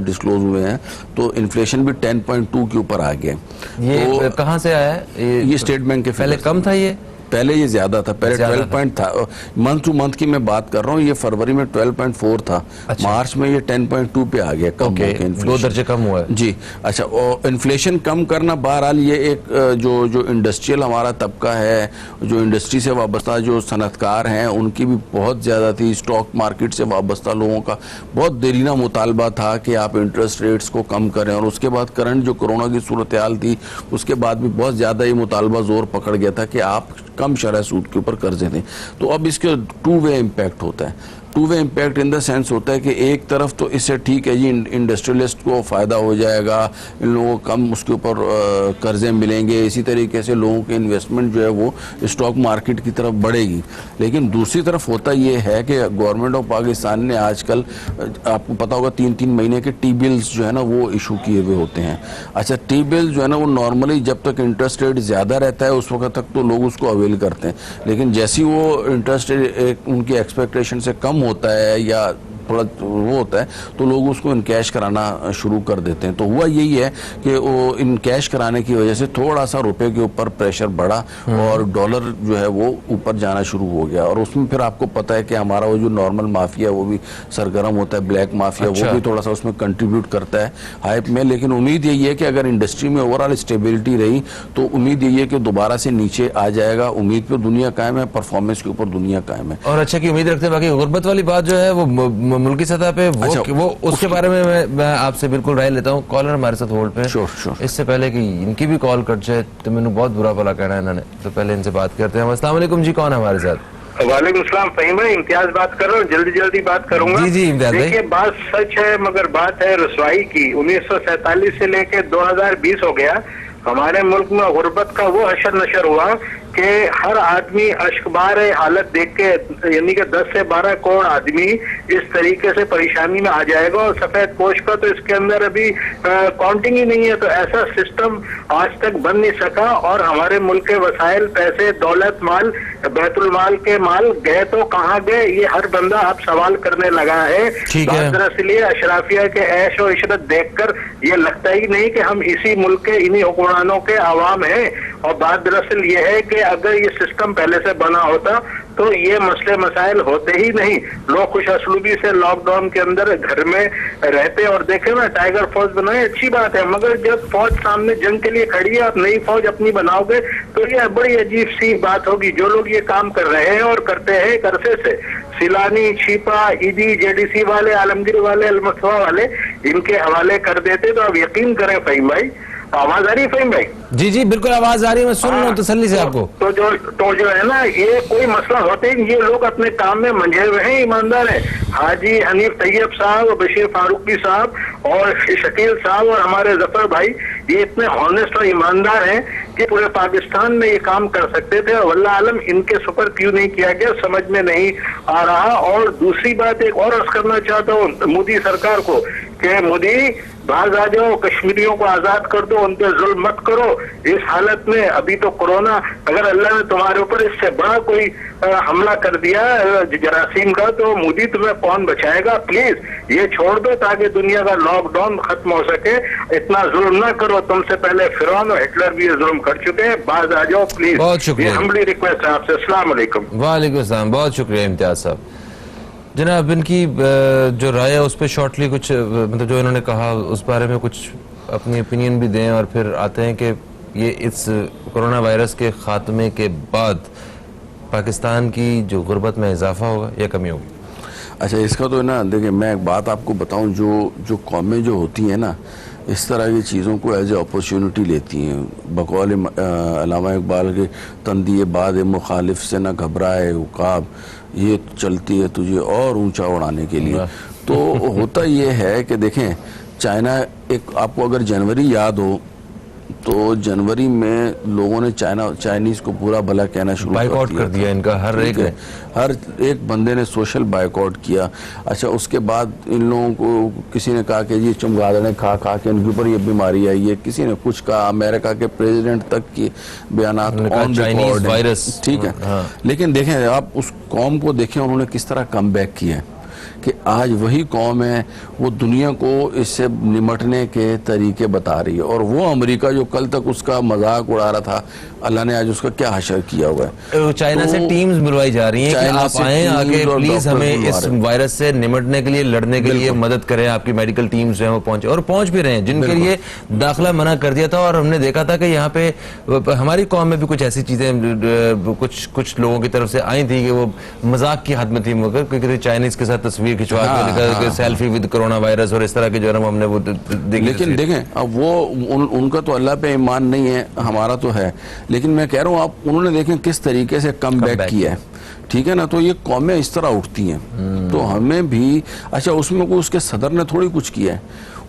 E: डिस्क्लोज हुए हैं, तो इन्फ्लेशन भी 10.2 के ऊपर आ गया।
A: ये तो कहाँ से आया है?
E: ये स्टेट बैंक के
A: पहले कम था, ये
E: पहले ये ज्यादा था, पहले 12 पॉइंट था। मंथ टू मंथ की मैं बात कर रहा हूँ, ये फरवरी में 12.4 था। अच्छा। मार्च में ये 10.2 पे आ गया, कम हो गया, 2 दर्जे कम हुआ है जी। अच्छा, और इन्फ्लेशन कम करना बहरहाल ये एक जो इंडस्ट्रियल हमारा तबका है, जो इंडस्ट्री से वाबस्ता जो सनतकार हैं, उनकी भी बहुत ज़्यादा थी। स्टॉक मार्केट से वाबस्ता लोगों का बहुत देरीना मुतालबा था कि आप इंटरेस्ट रेट्स को कम करें, और उसके बाद करंट जो कोरोना की सूरत हाल थी उसके बाद भी बहुत ज़्यादा ये मुतालबा जोर पकड़ गया था कि आप कम शरह सूद के ऊपर कर्जे दें। तो अब इसके 2 वे इम्पैक्ट होता है। Two way impact in the sense होता है कि एक तरफ तो इससे ठीक है जी, इंडस्ट्रियलिस्ट को फ़ायदा हो जाएगा, इन लोगों को कम उसके ऊपर कर्जे मिलेंगे, इसी तरीके से लोगों की इन्वेस्टमेंट जो है वो स्टॉक मार्केट की तरफ बढ़ेगी। लेकिन दूसरी तरफ होता ये है कि गवर्नमेंट ऑफ पाकिस्तान ने आजकल, आपको पता होगा, 3-3 महीने के टी बिल्स जो है ना वो इशू किए हुए होते हैं। अच्छा, टी बिल जो है ना वो नॉर्मली जब तक इंटरेस्ट रेट ज़्यादा रहता है उस वक्त तक तो लोग उसको अवेल करते हैं, लेकिन जैसे ही वो इंटरेस्ट रेट उनकी एक्सपेक्टेशन से कम होता है या थोड़ा वो होता है तो लोग उसको इनकैश कराना शुरू कर देते हैं। तो हुआ यही है कि वो इनकैश कराने की वजह से थोड़ा सा रुपए के ऊपर प्रेशर बढ़ा और डॉलर जो है वो ऊपर जाना शुरू हो गया, और उसमें फिर आपको पता है कि हमारा वो जो नॉर्मल माफिया वो भी सरगर्म होता है, ब्लैक माफिया, वो भी थोड़ा सा उसमें कंट्रीब्यूट करता है हाइप में। लेकिन उम्मीद यही है कि अगर इंडस्ट्री में ओवरऑल स्टेबिलिटी रही तो उम्मीद यही है कि दोबारा से नीचे आ जाएगा। उम्मीद पे दुनिया कायम है, परफॉर्मेंस के ऊपर दुनिया कायम है
A: और अच्छा की उम्मीद रखते हैं। बाकी गुर्बत वाली बात जो है वो मुल्की सतह पे वो उसके बारे में मैं आपसे बिल्कुल राय लेता हूँ। कॉलर हमारे साथ होल्ड पे, इससे पहले कि इनकी भी कॉल कट जाए तो मैंने बहुत बुरा भला कहना है इन्होंने, तो पहले इनसे बात करते हैं। अस्सलाम वालेकुम जी, कौन है हमारे साथ?
F: वालेकुम सलाम फहीम भाई, इम्तियाज बात कर रहा हूँ, जल्दी बात करूंगा।
A: जी इम्तियाज भाई।
F: देखिए बात सच है मगर बात है रसवाई की। 1947 से लेके 2020 हो गया, हमारे मुल्क में गुर्बत का वो हशर नशर हुआ कि हर आदमी अश्कबार हालत देख के, यानी कि 10 से 12 करोड़ आदमी इस तरीके से परेशानी में आ जाएगा, और सफेद पोश का तो इसके अंदर अभी काउंटिंग ही नहीं है। तो ऐसा सिस्टम आज तक बन नहीं सका, और हमारे मुल्क के वसाइल, पैसे, दौलत, माल, बैतुल माल के माल गए तो कहाँ गए, ये हर बंदा अब सवाल करने लगा है। दरअसल ये अशराफिया के ऐश और इशरत देखकर ये लगता ही नहीं कि हम इसी मुल्क के इन्हीं हुक्मरानों के आवाम हैं। और बात दरअसल ये है कि अगर ये सिस्टम पहले से बना होता तो ये मसले मसाइल होते ही नहीं। लोग खुश असलूबी से लॉकडाउन के अंदर घर में रहते और देखे ना, टाइगर फौज बनाए, अच्छी बात है, मगर जब फौज सामने जंग के लिए खड़ी है, आप नई फौज अपनी बनाओगे तो ये बड़ी अजीब सी बात होगी। जो लोग ये काम कर रहे हैं और करते हैं एक अरसे से, सिलानी, छिपा, ईदी, जेडीसी वाले, आलमगीर वाले, अलमस्तफा वाले, इनके हवाले कर देते तो आप यकीन करें फहीम भाई। आवाज आ रही है फहीम भाई?
A: जी बिल्कुल आवाज आ रही है, मैं सुन रहा हूँ तसल्ली से आपको।
F: तो जो है ना, ये कोई मसला होते ही ये लोग अपने काम में मंझे हुए हैं, ईमानदार हैं। हाजी हनीफ तैयब साहब, बशीर फारूकी साहब और शकील साहब और हमारे जफर भाई, ये इतने हॉनेस्ट और ईमानदार हैं कि पूरे पाकिस्तान में ये काम कर सकते थे, और वल्लाह आलम इनके सुपर क्यों नहीं किया गया समझ में नहीं आ रहा। और दूसरी बात एक और अर्ज करना चाहता हूँ मोदी सरकार को कि मोदी बाहर आ जाओ, कश्मीरियों को आजाद कर दो, उन पर जुल्म मत करो। इस हालत में अभी तो कोरोना, अगर अल्लाह ने तुम्हारे ऊपर इससे बड़ा कोई हमला कर दिया जरासीम का, तो मोदी तुम्हें कौन बचाएगा? प्लीज ये छोड़ दो ताकि दुनिया का लॉकडाउन खत्म हो सके। इतना जुल्म ना करो, तुमसे पहले फिरौन और हिटलर भी ये जुल्म कर चुके हैं। बाहर आ जाओ प्लीज।
A: बहुत शुक्रिया,
F: हम्बली रिक्वेस्ट है आपसे। अस्सलाम वालेकुम।
A: वालेकुम सलाम, बहुत शुक्रिया इम्तियाज साहब। जनाब इनकी जो राय है उस पर शॉर्टली कुछ, मतलब जो इन्होंने कहा उस बारे में कुछ अपनी ओपिनियन भी दें, और फिर आते हैं कि ये इस कोरोना वायरस के खात्मे के बाद पाकिस्तान की जो गुर्बत में इजाफा होगा या कमी होगी।
E: अच्छा, इसका तो ना देखिए, मैं एक बात आपको बताऊं, जो कौमें जो होती हैं ना, इस तरह की चीज़ों को एज ए अपॉर्चुनिटी लेती हैं। बकौल अल्लामा इकबाल के तंदिए बाद मुखालिफ से ना घबराए उकाब, ये चलती है तुझे और ऊंचा उड़ाने के लिए। तो होता ये है कि देखें, चाइना, एक आपको अगर जनवरी याद हो तो जनवरी में लोगों ने चाइनीज को पूरा भला कहना शुरू
A: कर दिया इनका, हर एक
E: बंदे ने सोशल बाइकआउट किया। अच्छा, उसके बाद इन लोगों को किसी ने कहा कि ये चमगादड़ें खा के इनके ऊपर ये बीमारी आई है, किसी ने कुछ कहा, अमेरिका के प्रेसिडेंट तक के बयानात ऑन रिकॉर्ड वायरस, ठीक है। हाँ। लेकिन देखें, आप उस कौम को देखें उन्होंने किस तरह कम बैक किया है कि आज वही कौम है वो दुनिया को इससे निमटने के तरीके बता रही है। और वो अमेरिका जो कल तक उसका मजाक उड़ा रहा था, अल्लाह ने आज उसका क्या हशर किया हुआ है।
A: चाइना से टीम्स बुलवाई जा रही हैं कि आप आएं, आके प्लीज हमें इस वायरस से निमटने के लिए, लड़ने के लिए मदद करें। आपकी मेडिकल टीम्स जो है वो पहुंचे, और पहुंच भी रहे हैं, जिनके लिए दाखिला मना कर दिया था। और हमने देखा था कि यहाँ पे हमारी कौम में भी कुछ ऐसी चीजें कुछ लोगों की तरफ से आई थी कि वो मजाक की हद में थी, मगर क्योंकि चाइनीज के साथ तस्वीर खिंचवा के सेल्फी विद कोरोना वायरस और इस तरह के जो है हमने वो
E: लेकिन देखें, अब वो उनका तो अल्लाह पे ईमान नहीं है, हमारा तो है। लेकिन मैं कह रहा हूँ आप उन्होंने देखें किस तरीके से कम बैक किया है, ठीक है ना। तो ये कौमें इस तरह उठती हैं, तो हमें भी अच्छा उसमें कोई उसके सदर ने थोड़ी कुछ किया है,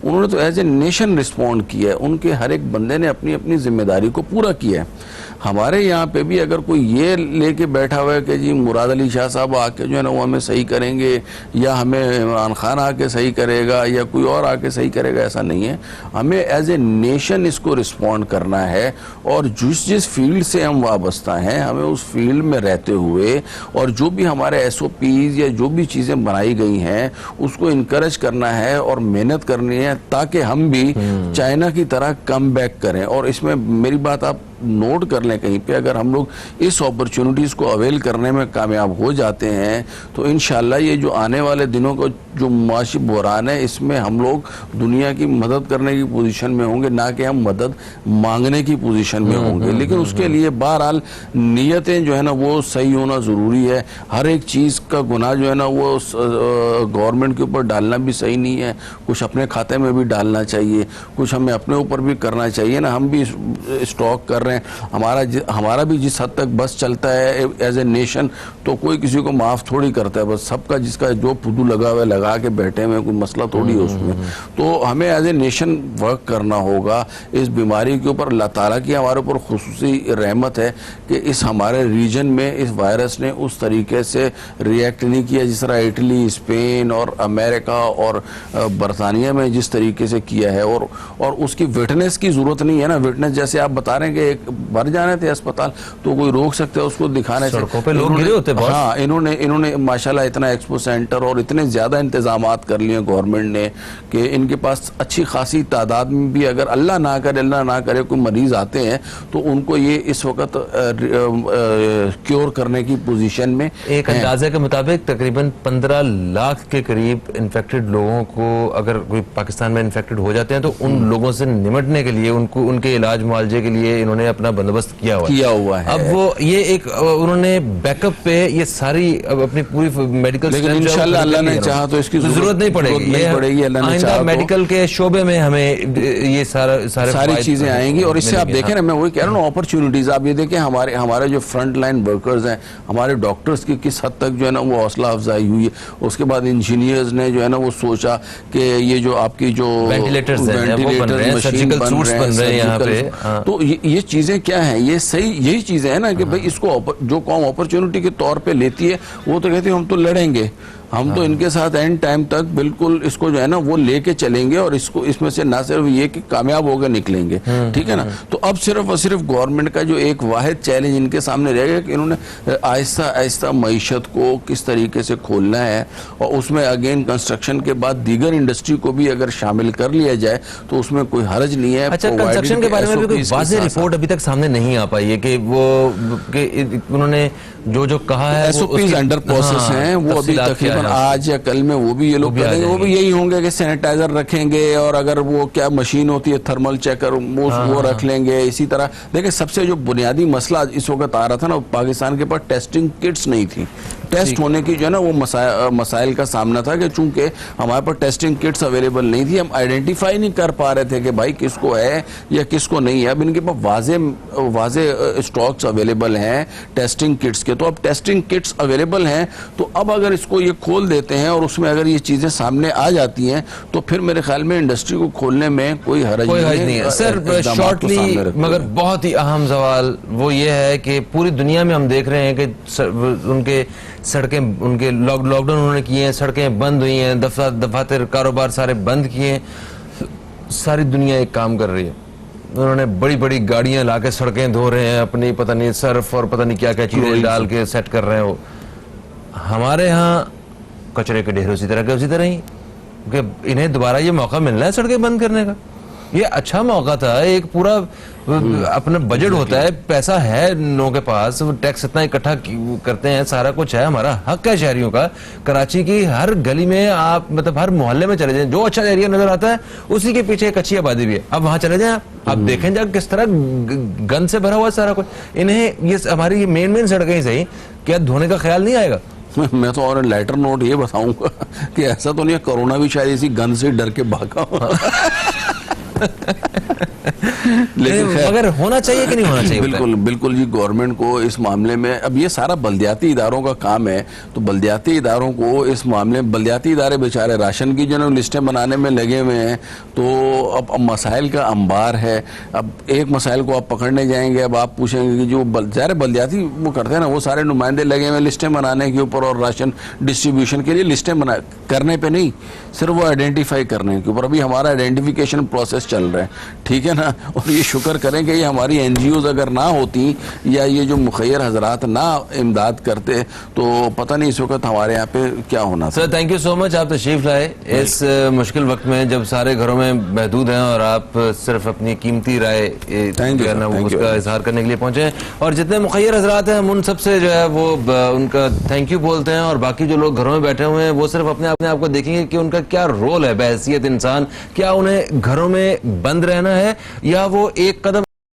E: उन्होंने तो एज ए नेशन रिस्पॉन्ड किया है, उनके हर एक बंदे ने अपनी अपनी जिम्मेदारी को पूरा किया है। हमारे यहाँ पे भी अगर कोई ये लेके बैठा हुआ है कि जी मुराद अली शाह साहब आके जो है ना वो हमें सही करेंगे या हमें इमरान खान आके सही करेगा या कोई और आके सही करेगा, ऐसा नहीं है। हमें एज ए नेशन इसको रिस्पॉन्ड करना है और जिस फील्ड से हम वाबस्ता हैं हमें उस फील्ड में रहते हुए और जो भी हमारे SOPs या जो भी चीज़ें बनाई गई हैं उसको इनकरेज करना है और मेहनत करनी है ताकि हम भी चाइना की तरह कम बैक करें। और इसमें मेरी बात आप नोट कर लें कहीं पे, अगर हम लोग इस अपॉर्चुनिटीज़ को अवेल करने में कामयाब हो जाते हैं तो इंशाल्लाह ये जो आने वाले दिनों का जो मुआशी बहरान है इसमें हम लोग दुनिया की मदद करने की पोजीशन में होंगे, ना कि हम मदद मांगने की पोजीशन में होंगे। लेकिन उसके लिए बहरहाल नीयतें जो है ना वो सही होना ज़रूरी है। हर एक चीज़ का गुनाह जो है ना वो गवर्नमेंट के ऊपर डालना भी सही नहीं है, कुछ अपने खाते में भी डालना चाहिए, कुछ हमें अपने ऊपर भी करना चाहिए ना। हम भी स्टॉक कर रहे हैं, हमारा भी जिस हद तक बस चलता है एज ए नेशन तो कोई किसी को माफ़ थोड़ी करता है, बस सबका जिसका जो फुदू लगा हुआ लगा के बैठे हुए, कोई मसला थोड़ी है उसमें। तो हमें एज ए नेशन वर्क करना होगा इस बीमारी के ऊपर। अल्लाह ताला की हमारे ऊपर खुसूसी रहमत है कि इस हमारे रीजन में इस वायरस ने उस तरीके से रिएक्ट नहीं किया जिस तरह इटली, स्पेन और अमेरिका और बरतानिया में जिस तरीके से किया है। और उसकी विटनेस की ज़रूरत नहीं है ना, विटनेस जैसे आप बता रहे हैं कि एक भर जाने थे अस्पताल तो कोई रोक सकते हैं उसको दिखाने से,
A: सड़कों पे लोग गिरे होते बहुत।
E: हाँ, इन्होंने माशाल्लाह इतना एक्सपो सेंटर और इतने ज़्यादा इंतजामात कर लिए गवर्नमेंट ने कि इनके पास अच्छी खासी तादाद में भी अगर अल्लाह ना करे कोई मरीज आते हैं तो उनको ये इस वक्त क्योर करने की पोजीशन में।
A: एक अंदाजे के मुताबिक तकरीबन 15 लाख के करीब इन्फेक्टेड लोगों को अगर कोई पाकिस्तान में इन्फेक्टेड हो जाते हैं तो उन लोगों से निमटने के लिए उनको उनके इलाज मुआवजे के लिए इन्होंने अपना बंदोबस्त किया हुआ है। अब वो ये एक उन्होंने बैकअप पे ये सारी अब अपनी पूरी मेडिकल,
E: लेकिन इंशाल्लाह अल्लाह ने चाहा तो इसकी
A: जरूरत नहीं पड़ेगी। अल्लाह ने चाहा मेडिकल के शोबे में हमें ये सारी
E: चीजें आएंगी। और इससे आप देखें ना, मैं वही कह रहा हूँ अपॉर्चुनिटीज आप ये देखें, हमारे जो फ्रंट लाइन वर्कर्स हैं, हमारे डॉक्टर्स की किस हद तक जो है ना वो हौसला अफजाई हुई है। उसके बाद इंजीनियर्स ने जो है ना वो सोचा कि ये जो आपकी जो
A: वेंटिलेटर्स सर्जिकल सूट्स बन रहे हैं यहाँ पे,
E: तो ये चीजें क्या है, ये सही यही चीजें है ना कि भाई इसको जो कौम अपॉर्चुनिटी के तौर पे लेती है वो तो कहती है हम तो लड़ेंगे, हम तो इनके साथ एंड टाइम तक बिल्कुल इसको जो है ना वो लेके चलेंगे और इसको इसमें से ना सिर्फ ये कि कामयाब होकर निकलेंगे, ठीक है ना। तो अब सिर्फ और सिर्फ गवर्नमेंट का जो एक वाहिद चैलेंज इनके सामने रहेगा कि इन्होंने आहिस्ता आहिस्ता मईशत को किस तरीके से खोलना है और उसमें अगेन कंस्ट्रक्शन के बाद दीगर इंडस्ट्री को भी अगर शामिल कर लिया जाए तो उसमें कोई हर्ज नहीं है।
A: अच्छा, कंस्ट्रक्शन के बारे में भी कोई वाज़ेह रिपोर्ट अभी तक सामने नहीं आ पाई है कि वो उन्होंने जो कहा है
E: SOPs अंडर प्रोसेस हैं, वो अभी तकरीबन आज या कल में वो भी ये लोग करेंगे। वो भी यही होंगे कि सैनिटाइजर रखेंगे और अगर वो क्या मशीन होती है थर्मल चेकर वो रख लेंगे। इसी तरह देखिए सबसे जो बुनियादी मसला इस वक्त आ रहा था ना, पाकिस्तान के पास टेस्टिंग किट्स नहीं थी। टेस्ट होने की जो है ना वो मसाइल का सामना था कि चूंकि हमारे पास टेस्टिंग किट्स अवेलेबल नहीं थी, हम आइडेंटिफाई नहीं कर पा रहे थे कि भाई किसको है या किसको नहीं है। अब इनके पास वाजे स्टॉक्स अवेलेबल हैं टेस्टिंग किट्स के, तो अब टेस्टिंग किट्स अवेलेबल हैं तो अब अगर इसको ये खोल देते हैं और उसमें अगर ये चीजें सामने आ जाती हैं तो फिर मेरे ख्याल में इंडस्ट्री को खोलने में कोई हर्ज नहीं है।
A: सर शॉर्टली मगर बहुत ही अहम सवाल वो ये है कि पूरी दुनिया में हम देख रहे हैं कि उनके सड़कें, उनके लॉकडाउन उन्होंने किए हैं, सड़कें बंद हुई हैं, दफातर कारोबार सारे बंद किए हैं, सारी दुनिया एक काम कर रही है। उन्होंने बड़ी बड़ी गाड़ियां लाके सड़कें धो रहे हैं, अपनी पता नहीं सर्फ और पता नहीं क्या क्या चीजें डाल के सेट कर रहे हैं। वो हमारे यहाँ कचरे के ढेर उसी तरह ही कि इन्हें दोबारा ये मौका मिलना है सड़कें बंद करने का। ये अच्छा मौका था, एक पूरा अपना बजट होता है, पैसा है लोगों के पास, टैक्स इतना इकट्ठा करते हैं, सारा कुछ है, हमारा हक है शहरियों का। कराची की हर गली में आप मतलब हर मोहल्ले में चले जाएं, जो अच्छा एरिया नजर आता है उसी के पीछे एक अच्छी आबादी भी है। अब वहां चले जाएं आप देखें जा किस तरह गंद से भरा हुआ है सारा कुछ। इन्हें ये हमारी मेन सड़कें ही सही, क्या धोने का ख्याल नहीं आएगा?
E: मैं तो और लाइटर नोट ये बताऊंगा कि ऐसा तो नहीं है कोरोना भी शायद इसी गंद से डर के भागा लेकिन खैर,
A: मगर होना चाहिए कि नहीं होना चाहिए?
E: बिल्कुल बिल्कुल जी, गवर्नमेंट को इस मामले में, अब ये सारा बल्दियाती इदारों का काम है, तो बल्दियाती इदारों को इस मामले में, बल्दियाती इदारे बेचारे राशन की जो लिस्टें बनाने में लगे हुए हैं, तो अब मसाइल का अंबार है। अब एक मसाइल को आप पकड़ने जाएंगे, अब आप पूछेंगे कि जो ज़ाहिर बल्दियाती वो करते हैं ना, वो सारे नुमाइंदे लगे हुए लिस्टें बनाने के ऊपर और राशन डिस्ट्रीब्यूशन के लिए लिस्टें बना करने पे नहीं, सिर्फ वो आइडेंटिफाई करने के ऊपर। अभी हमारा आइडेंटिफिकेशन प्रोसेस चल रहा है, ठीक है ना, और ये शुक्र करें कि ये हमारी एनजीओज अगर ना होती या ये जो मुखैर हजरात ना इमदाद करते तो पता नहीं इस वक्त हमारे यहाँ पे क्या होना था।
A: Sir thank you so much, आप तशरीफ लाए इस मुश्किल वक्त में जब सारे घरों में महदूद हैं और आप सिर्फ अपनी कीमती राय उसका इजहार करने के लिए पहुंचे हैं। और जितने मुखैर हजरात हैं हम उन सबसे जो है वो उनका थैंक यू बोलते हैं, और बाकी जो लोग घरों में बैठे हुए हैं वो सिर्फ अपने आप को देखेंगे कि उनका क्या रोल है बहैसियत इंसान, क्या उन्हें घरों में बंद रहना है या वो एक कदम